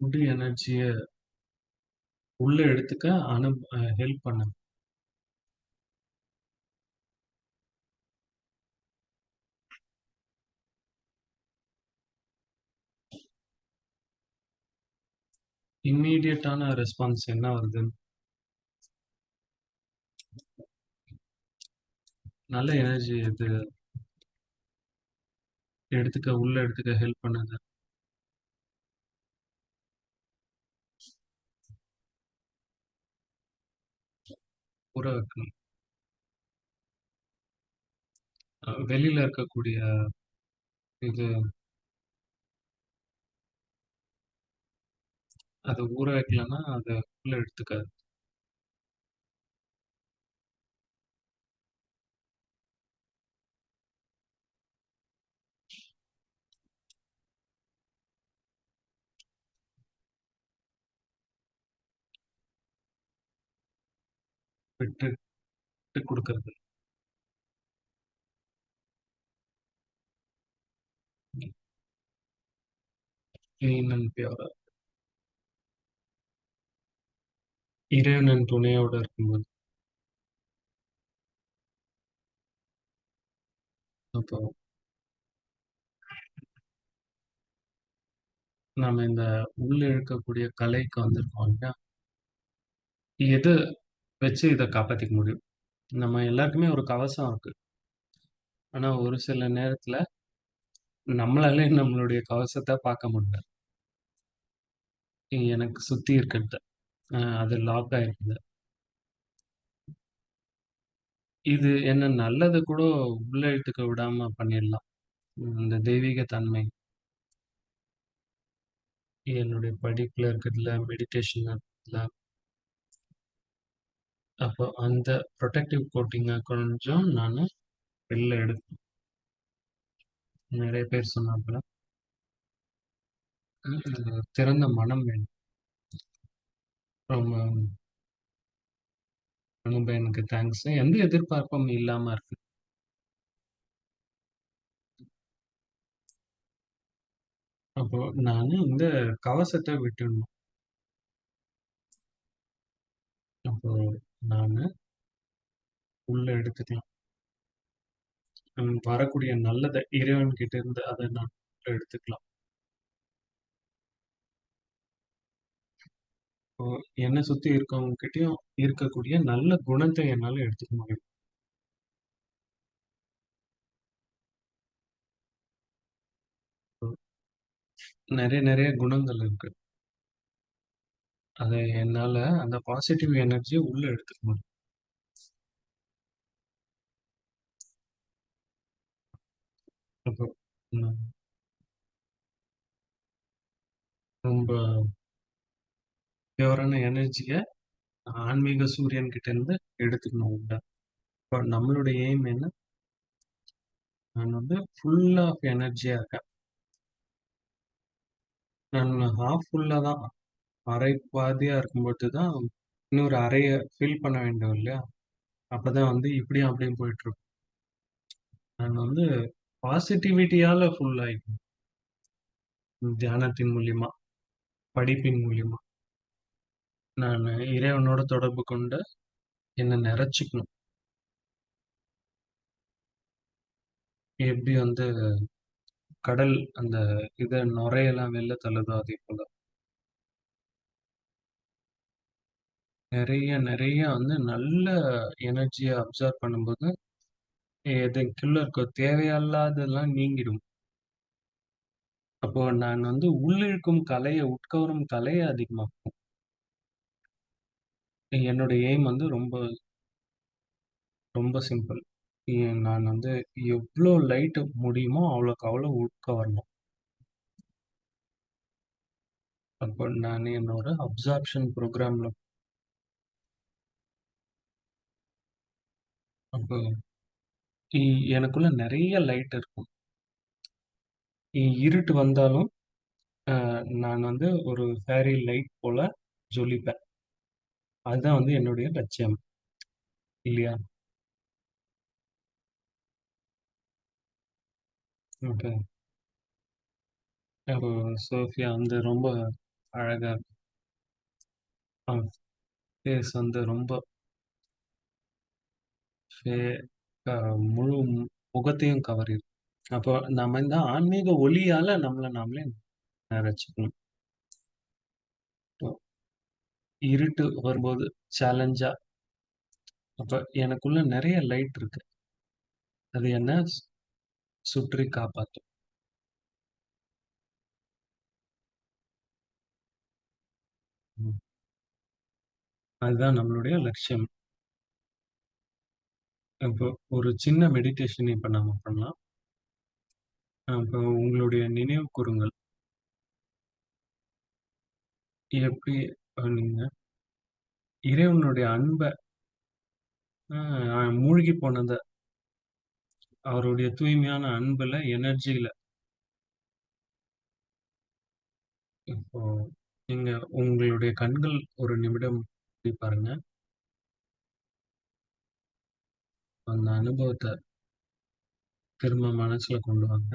S1: ஃபுட் எனர்ஜிய உள்ள எடுத்துக்க ஹெல்ப் பண்ணுது? இம்மீடியட்டான ரெஸ்பான்ஸ் என்ன வருது? நல்ல எனர்ஜி எது உள்ள எடுத்துக்க ஹெல்ப் பண்ணுது? ஊற வைக்கணும். வெளியில இருக்கக்கூடிய இது அத ஊற வைக்கலன்னா, அத உள்ள எடுத்துக்காது. விட்டு விட்டு குடுக்கறது. கிளீன் அண்ட் பியூரா. இறைவனின் துணையோட இருக்கும்போது. அப்போ நாம இந்த உள்ள இருக்கக்கூடிய கலைக்கு வந்திருக்கோம் இல்லையா? எத வச்சு இத காப்பாத்திக்க முடியும்? நம்ம எல்லாருக்குமே ஒரு கவசம் இருக்கு. ஆனா ஒரு சில நேரத்துல நம்மளாலே நம்மளுடைய கவசத்த பார்க்க முடியல. எனக்கு சுத்தி இருக்கிறது. அது லாக் ஆயிருக்குது. இது என்ன நல்லது கூட உள்ள இழுத்துக்க விடாம பண்ணிடலாம். இந்த தெய்வீக தன்மை என்னுடைய படிப்புல இருக்கிறதுல, மெடிடேஷன்ல இருக்கிறதுல, அப்போ அந்த புரொடெக்டிவ் கோட்டிங்க கொஞ்சம் நானு வெளில எடுத்து நெறைய பேர் சொன்னாப்புல, திறந்த மனம் வேணும். ரொம்ப ரொம்ப எனக்கு தேங்க்ஸ். எந்த எதிர்பார்ப்பும் இல்லாம இருக்கு. அப்போ நானு இந்த கவசத்த விட்டுடணும். அப்போ நானு உள்ள எடுத்துக்கலாம். வரக்கூடிய நல்லத இறைவன் கிட்ட இருந்து அத நான் உள்ள எடுத்துக்கலாம். இப்போ என்ன சுத்தி இருக்கவங்க கிட்டயும் இருக்கக்கூடிய நல்ல குணத்த என்னால எடுத்துக்க முடியும். நெறைய நெறைய குணங்கள் இருக்கு. அத என்னால அந்த பாசிட்டிவ் எனர்ஜிய உள்ள எடுத்துக்க முடியும். அப்போ ம் ரொம்ப பியூரான எனர்ஜிய ஆன்மீக சூரியன் கிட்ட இருந்து எடுத்துக்கணும் உள்ள. இப்ப நம்மளுடைய எய்ம் என்ன? நான் வந்து ஃபுல் ஆஃப் எனர்ஜியா இருக்கேன். நான் ஹால்ஃப் ஃபுல்லா தான் அரை பாதியா இருக்கும்போது தான் இன்னொரு அரைய ஃபில் பண்ண வேண்டும் இல்லையா? அப்பதான் வந்து இப்படியும் அப்படியும் போயிட்டு இருக்கும். நான் வந்து பாசிட்டிவிட்டியால ஃபுல் ஆயிக்கணும். தியானத்தின் மூலியமா, படிப்பின் மூலியமா. நான் இறைவனோட தொடர்பு கொண்டு என்ன நிறைச்சுக்கணும். எப்படி வந்து கடல் அந்த நுரையெல்லாம் வெளில தள்ளுதோ அதே போல. நிறைய நிறைய வந்து நல்ல எனர்ஜிய அப்சர்வ் பண்ணும்போது, எதுக்குள்ள இருக்க தேவையில்லாததெல்லாம் நீங்கிடும். அப்போ நான் வந்து உள்ளிழுக்கும் கலைய, உட்கவரும் கலைய அதிகமாக்கும். என்னோட எய்ம் வந்து ரொம்ப ரொம்ப சிம்பிள். நான் வந்து எவ்ளோ லைட் முடியுமோ அவ்வளோக்கு அவ்வளோ உட்கவரணும். அப்போ நான் என்னோட அப்சார்ப்ஷன் ப்ரோகிராம்ல அப்போ இ எனக்குள்ள நெறைய லைட் இருக்கும். இருட்டு வந்தாலும், நான் வந்து ஒரு ஃபேரி லைட் போல ஜொலிப்பேன். அதுதான் வந்து என்னுடைய லட்சியம். இல்லையா? ஓகே. அப்போ சோஃபியா வந்து ரொம்ப அழகா அ ஃபேஸ் வந்து ரொம்ப ஃபே அ முழு முகத்தையும் கவரிரும். அப்போ நம்ம இந்த ஆன்மீக ஒளியால நம்மள நாமளே நிறைச்சுக்கணும். இப்போ இருட்டு வரும்போது சேலஞ்சா அப்ப எனக்குள்ள நெறைய லைட் இருக்கு. அது என்ன சுற்றி காப்பாத்தும். ம். அதுதான் நம்மளுடைய லட்சியம். இப்போ ஒரு சின்ன மெடிடேஷன் இப்ப நாம பண்ணலாம். இப்போ உங்களுடைய நினைவு கூறுங்கள். எப்படி நீங்க இறைவனுடைய அன்ப மூழ்கி போனத அவருடைய தூய்மையான அன்புல, எனர்ஜில இப்போ நீங்க உங்களுடைய கண்கள் ஒரு நிமிடம் மூடி பாருங்க. அந்த அனுபவத்த திரும்ப மனசுல கொண்டு வாங்க.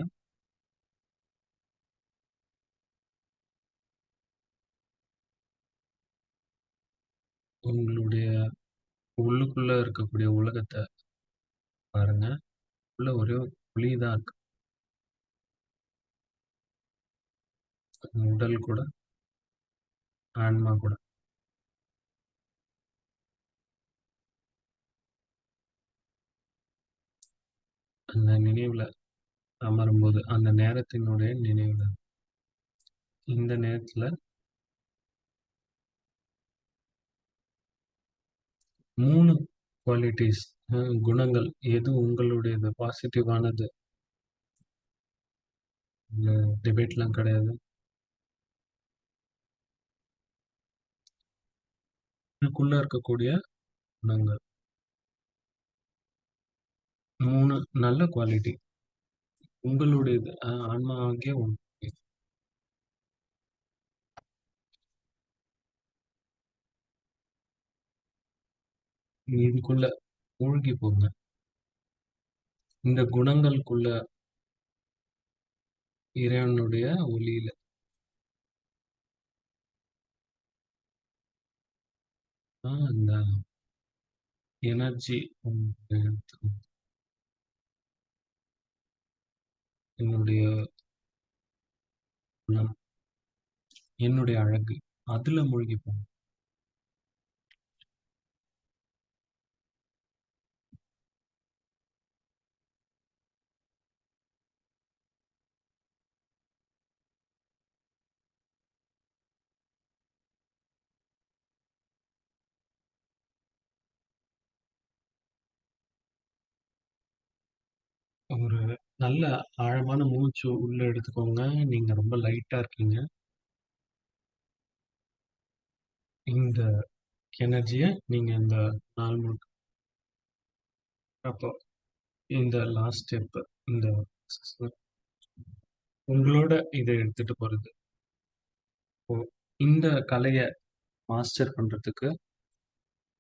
S1: உங்களுடைய உள்ளுக்குள்ள இருக்கக்கூடிய உலகத்த பாருங்க. உள்ள ஒரே ஒளி தான் இருக்கு. உடல் கூட, ஆன்மா கூட. அந்த நினைவுல அமரும்போது, அந்த நேரத்தினுடைய நினைவுல, இந்த நேரத்துல 3 குவாலிட்டீஸ் குணங்கள் எது உங்களுடையது பாசிட்டிவானது. இந்த டிபேட்லாம் கிடையாது. உங்களுக்குள்ள இருக்கக்கூடிய குணங்கள். 3 நல்ல குவாலிட்டி. உங்களுடையது. ஆன்மாவாகிய உங்களுடையது. இதுக்குள்ள மூழ்கி போங்க. இந்த குணங்களுக்குள்ள இறைவனுடைய ஒளியில. இந்த எனர்ஜி உங்களுக்கு என்னுடைய குணம், என்னுடைய அழகு. அதுல மூழ்கி போங்க. ஒரு நல்ல ஆழமான மூச்சு உள்ள எடுத்துக்கோங்க. நீங்க ரொம்ப லைட்டா இருக்கீங்க. இந்த எனர்ஜிய நீங்க இந்த நாள் முழுக்க அப்போ இந்த லாஸ்ட் ஸ்டெப் இந்த உங்களோட இத எடுத்துட்டு போறது. இப்போ இந்த கலைய மாஸ்டர் பண்றதுக்கு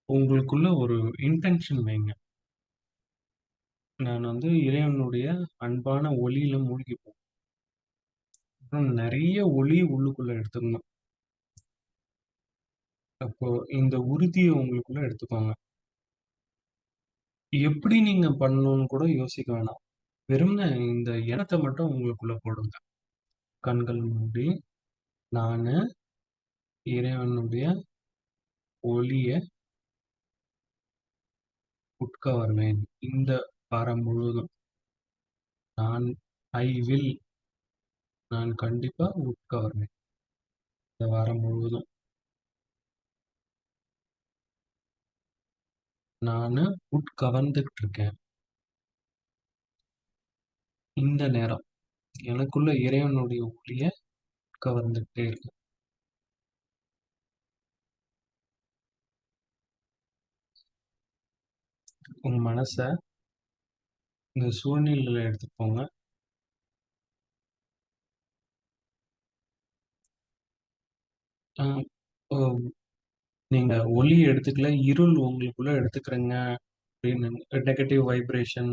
S1: உங்களுக்குள்ள ஒரு இன்டென்ஷன் வைங்க. நான் வந்து இறைவனுடைய அன்பான ஒளியில மூழ்கி போவேன். அப்புறம் நெறைய ஒளி உள்ளுக்குள்ள எடுத்துக்கணும். அப்போ இந்த உறுதிய உங்களுக்குள்ள எடுத்துக்கோங்க. எப்படி நீங்க பண்ணணும்னு கூட யோசிக்க வேணாம். வெறுமனே இந்த எண்ணத்த மட்டும் உங்களுக்குள்ள போடுங்க. கண்கள் மூடி, நானு இறைவனுடைய ஒளிய உட்கவர்வேன். இந்த வாரம் முழுவதும் நான் ஐ வில் நான் கண்டிப்பா உட்கவர்வேன். இந்த வாரம் முழுவதும் நானு உட்கவர்ந்துகிட்டு இருக்கேன். இந்த நேரம் எனக்குள்ள இறைவனுடைய ஒளிய உட்கவர்ந்துகிட்டே இருக்கு. உங்க மனச இந்த சூழ்நிலையில எடுத்துட்டு போங்க. அ ஒ நீங்க ஒளி எடுத்துக்கல, இருள் உங்களுக்குள்ள எடுத்துக்கிறேங்க அப்படின்னு நெகட்டிவ் வைப்ரேஷன்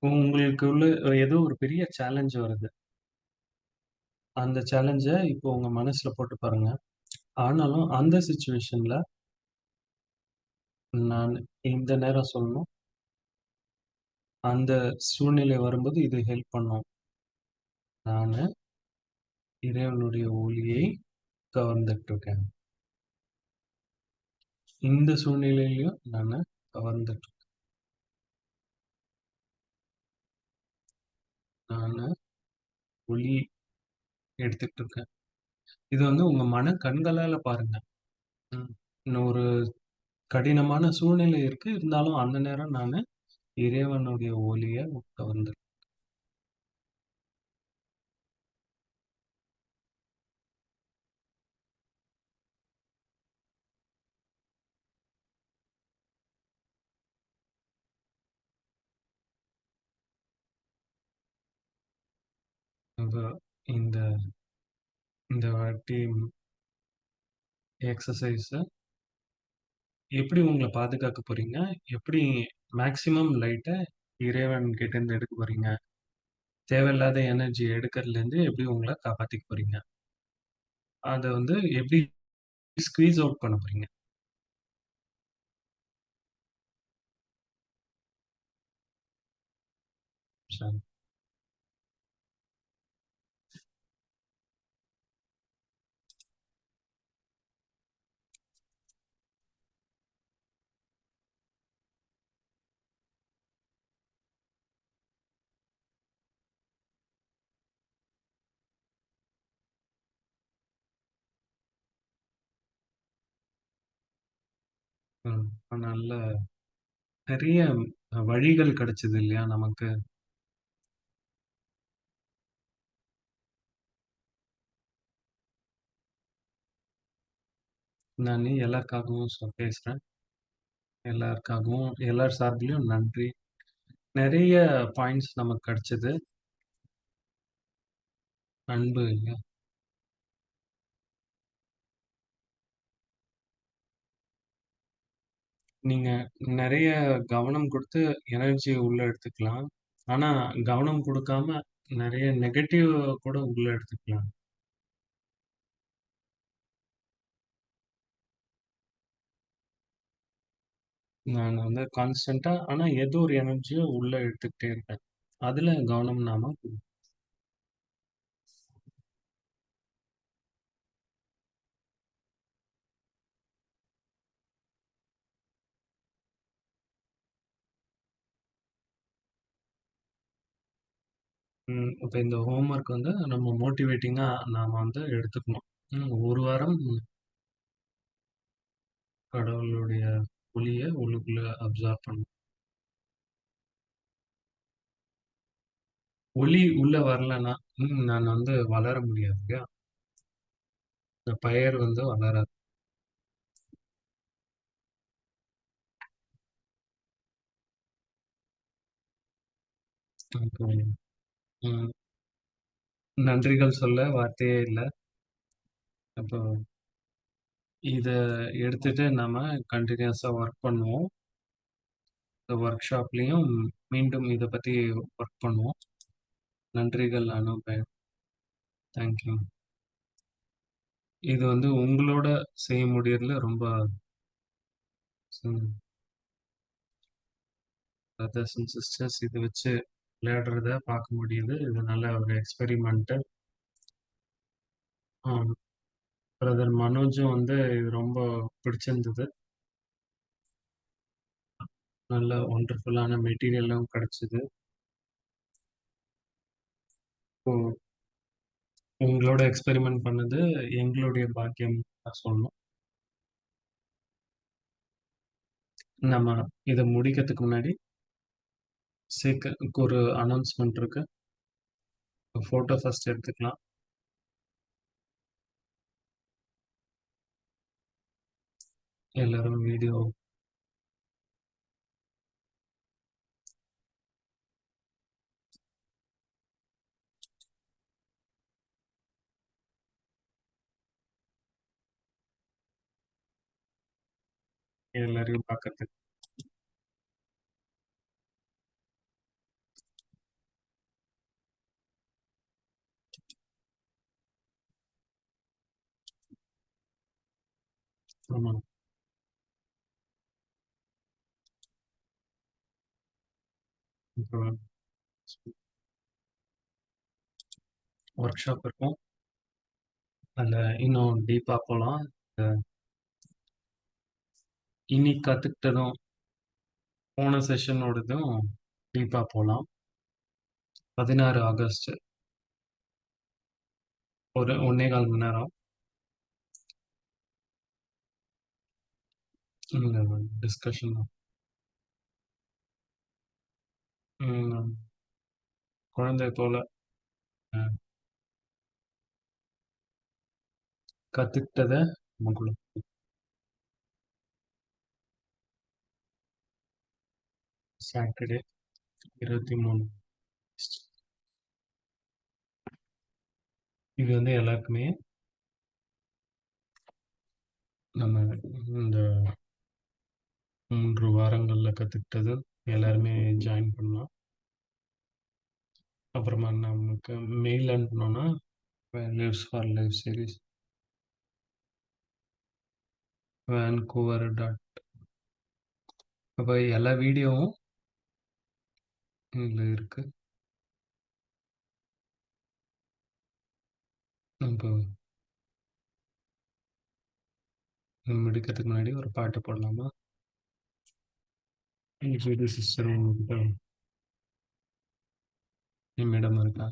S1: உங்களுக்குள்ள ஏதோ ஒரு பெரிய சேலஞ்ச் வருது. அந்த சேலஞ்ச இப்போ உங்க மனசுல போட்டு பாருங்க. ஆனாலும் அந்த சிச்சுவேஷன்ல நான் இந்த நேரம் சொல்லணும். அந்த சூழ்நிலை வரும்போது இது ஹெல்ப் பண்ணும். நானு இறைவனுடைய ஒளியை கவர்ந்துட்டு இருக்கேன். இந்த சூழ்நிலையிலயும் நானு கவர்ந்துட்டு நானு ஒளி எடுத்துட்டு இருக்கேன். இது வந்து உங்க மன கண்களால பாருங்க. ம். இன்னும் ஒரு கடினமான சூழ்நிலை இருக்கு. இருந்தாலும் அந்த நேரம் நானு இறைவனுடைய ஒளிய கவர்ந்து இந்த இந்த இந்த வாட்டி எக்ஸர்சைஸ எப்படி உங்கள பாதுகாக்க போறீங்க? எப்படி மேக்ஸிமம் லைட்ட இறைவன் கிட்டேருந்து எடுக்க போறீங்க? தேவையில்லாத எனர்ஜி எடுக்கறதுலேருந்து எப்படி உங்கள காப்பாத்திக்க போறீங்க? அத வந்து எப்படி ஸ்க்வீஸ் அவுட் பண்ண போறீங்க? சரி. ம். நல்ல நெறைய வழிகள் கிடைச்சது இல்லையா நமக்கு? நானு எல்லாருக்காகவும் பேசுறேன். எல்லாருக்காகவும் எல்லார் சார்பிலும் நன்றி. நெறைய பாயிண்ட்ஸ் நமக்கு கிடைச்சது. அன்பு நீங்க நெறைய கவனம் குடுத்து எனர்ஜிய உள்ள எடுத்துக்கலாம். ஆனா, கவனம் குடுக்காம நெறைய நெகட்டிவ் கூட உள்ள எடுத்துக்கலாம். நான் வந்து கான்ஸ்டன்ட்டா ஆனா ஏதோ ஒரு எனர்ஜிய உள்ள எடுத்துக்கிட்டே இருப்பேன். அதுல கவனம் நாம இப்ப இந்த ஹோம் ஒர்க் வந்து நம்ம மோட்டிவேட்டிங்கா நாம வந்து எடுத்துக்கணும். 1 வாரம் கடவுளுடைய ஒளிய உள்ளுக்குள்ள அப்சார்ப் பண்ணணும். ஒளி உள்ள வரலன்னா, நான் வந்து வளர முடியாது இல்லையா? இந்த பயர் வந்து வளராது. அப்போ ம் நன்றிகள் சொல்ல வார்த்தையே இல்ல. அப்போ இத எடுத்துட்டு நம்ம கன்டினியூஸா ஒர்க் பண்ணுவோம். இந்த ஒர்க் ஷாப்லயும் மீண்டும் இத பத்தி ஒர்க் பண்ணுவோம். நன்றிகள் அனு. Thank you. இது வந்து உங்களோட செய்ய முடியறதுல ரொம்ப ம் பிரதர்ஸ் அண்ட் சிஸ்டர்ஸ் இத வச்சு விளையாடுறத பார்க்க முடியுது. இது நல்ல ஒரு எக்ஸ்பெரிமெண்ட். ஆ பிரதர் மனோஜும் வந்து இது ரொம்ப பிடிச்சிருந்தது. நல்ல ஒண்டர்ஃபுல்லான மெட்டீரியலும் கிடைச்சது. இப்போ உங்களோட எக்ஸ்பெரிமெண்ட் பண்ணது எங்களுடைய பாக்கியம் தான் சொல்லணும். நம்ம இத முடிக்கிறதுக்கு முன்னாடி ஒரு அனௌன்ஸ்மென்ட் இருக்கு. ஃபோட்டோ ஃபர்ஸ்ட் எடுத்துக்கலாம். எல்லாரும் வீடியோ எல்லாரையும் பார்க்கறதுக்கு ஆமா. இப்போ ஒர்க் ஷாப் இருக்கும். அதுல இன்னும் டீப்பா போலாம். அ இன்னைக்கு கத்துக்கிட்டதும் போன செஷனோடதும் டீப்பா போலாம். 16 ஆகஸ்ட் ஒரு 1 1/4 மணி நேரம் டிஸ்கஷன் தான். ம் குழந்தை போல அ கத்துக்கிட்டத நமக்குள்ள சாட்டர்டே 23 இது வந்து எல்லாருக்குமே நம்ம இந்த 3 வாரங்கள்ல கத்துக்கிட்டது எல்லாருமே ஜாயின் பண்ணலாம். அப்புறமா நமக்கு மெயில் அனுப்புனோம்னா lives for life series Vancouver dot அப்போ எல்லா வீடியோவும் இதில் இருக்கு. இப்போ முடிக்கிறதுக்கு முன்னாடி ஒரு பாட்டு போடலாமா? ஜூடி சிஸ்டர் உங்ககிட்ட நிம்மிடம் இருக்கா?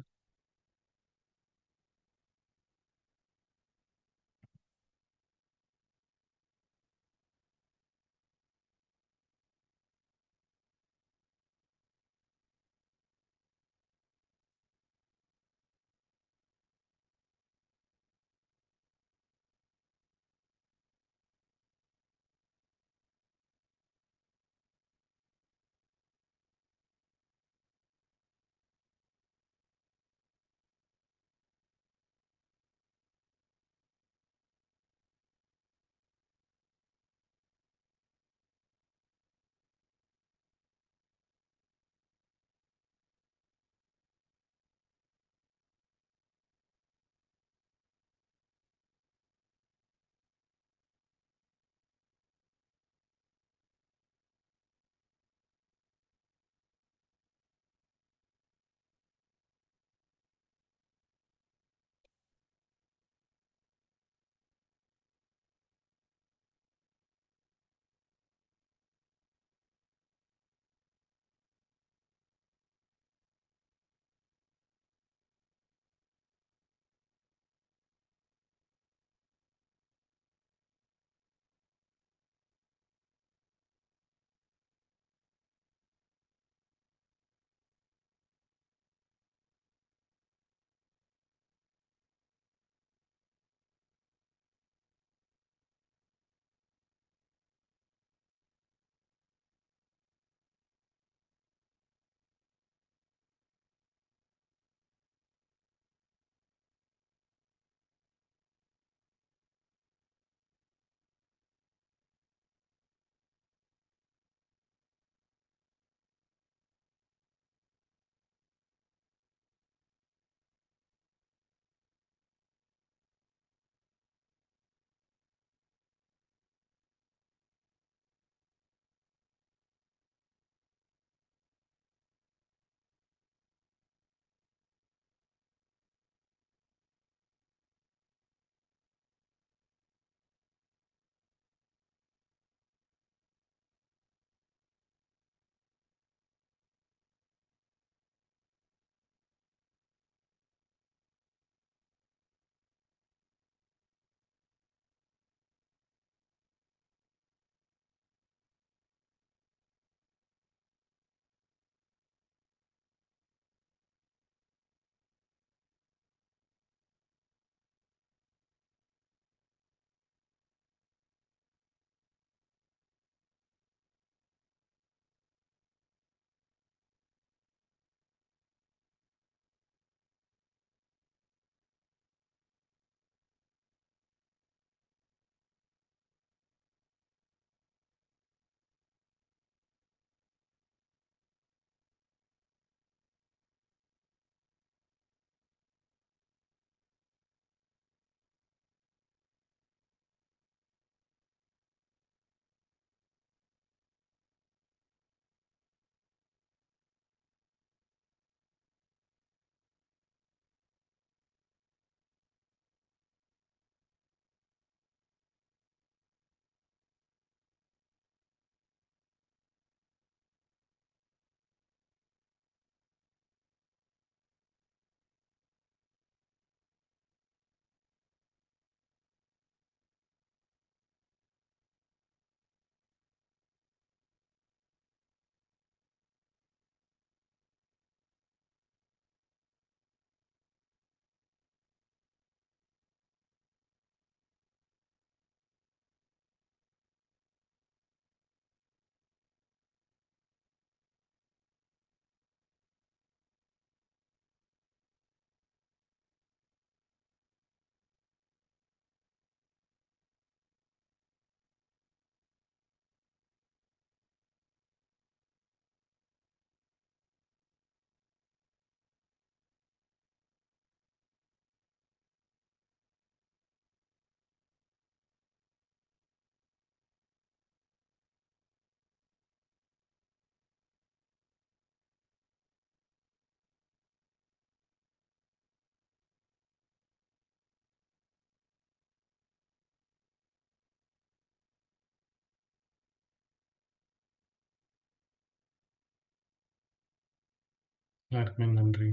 S1: எல்லாருக்குமே நன்றி.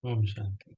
S1: ஓம் சாந்தி.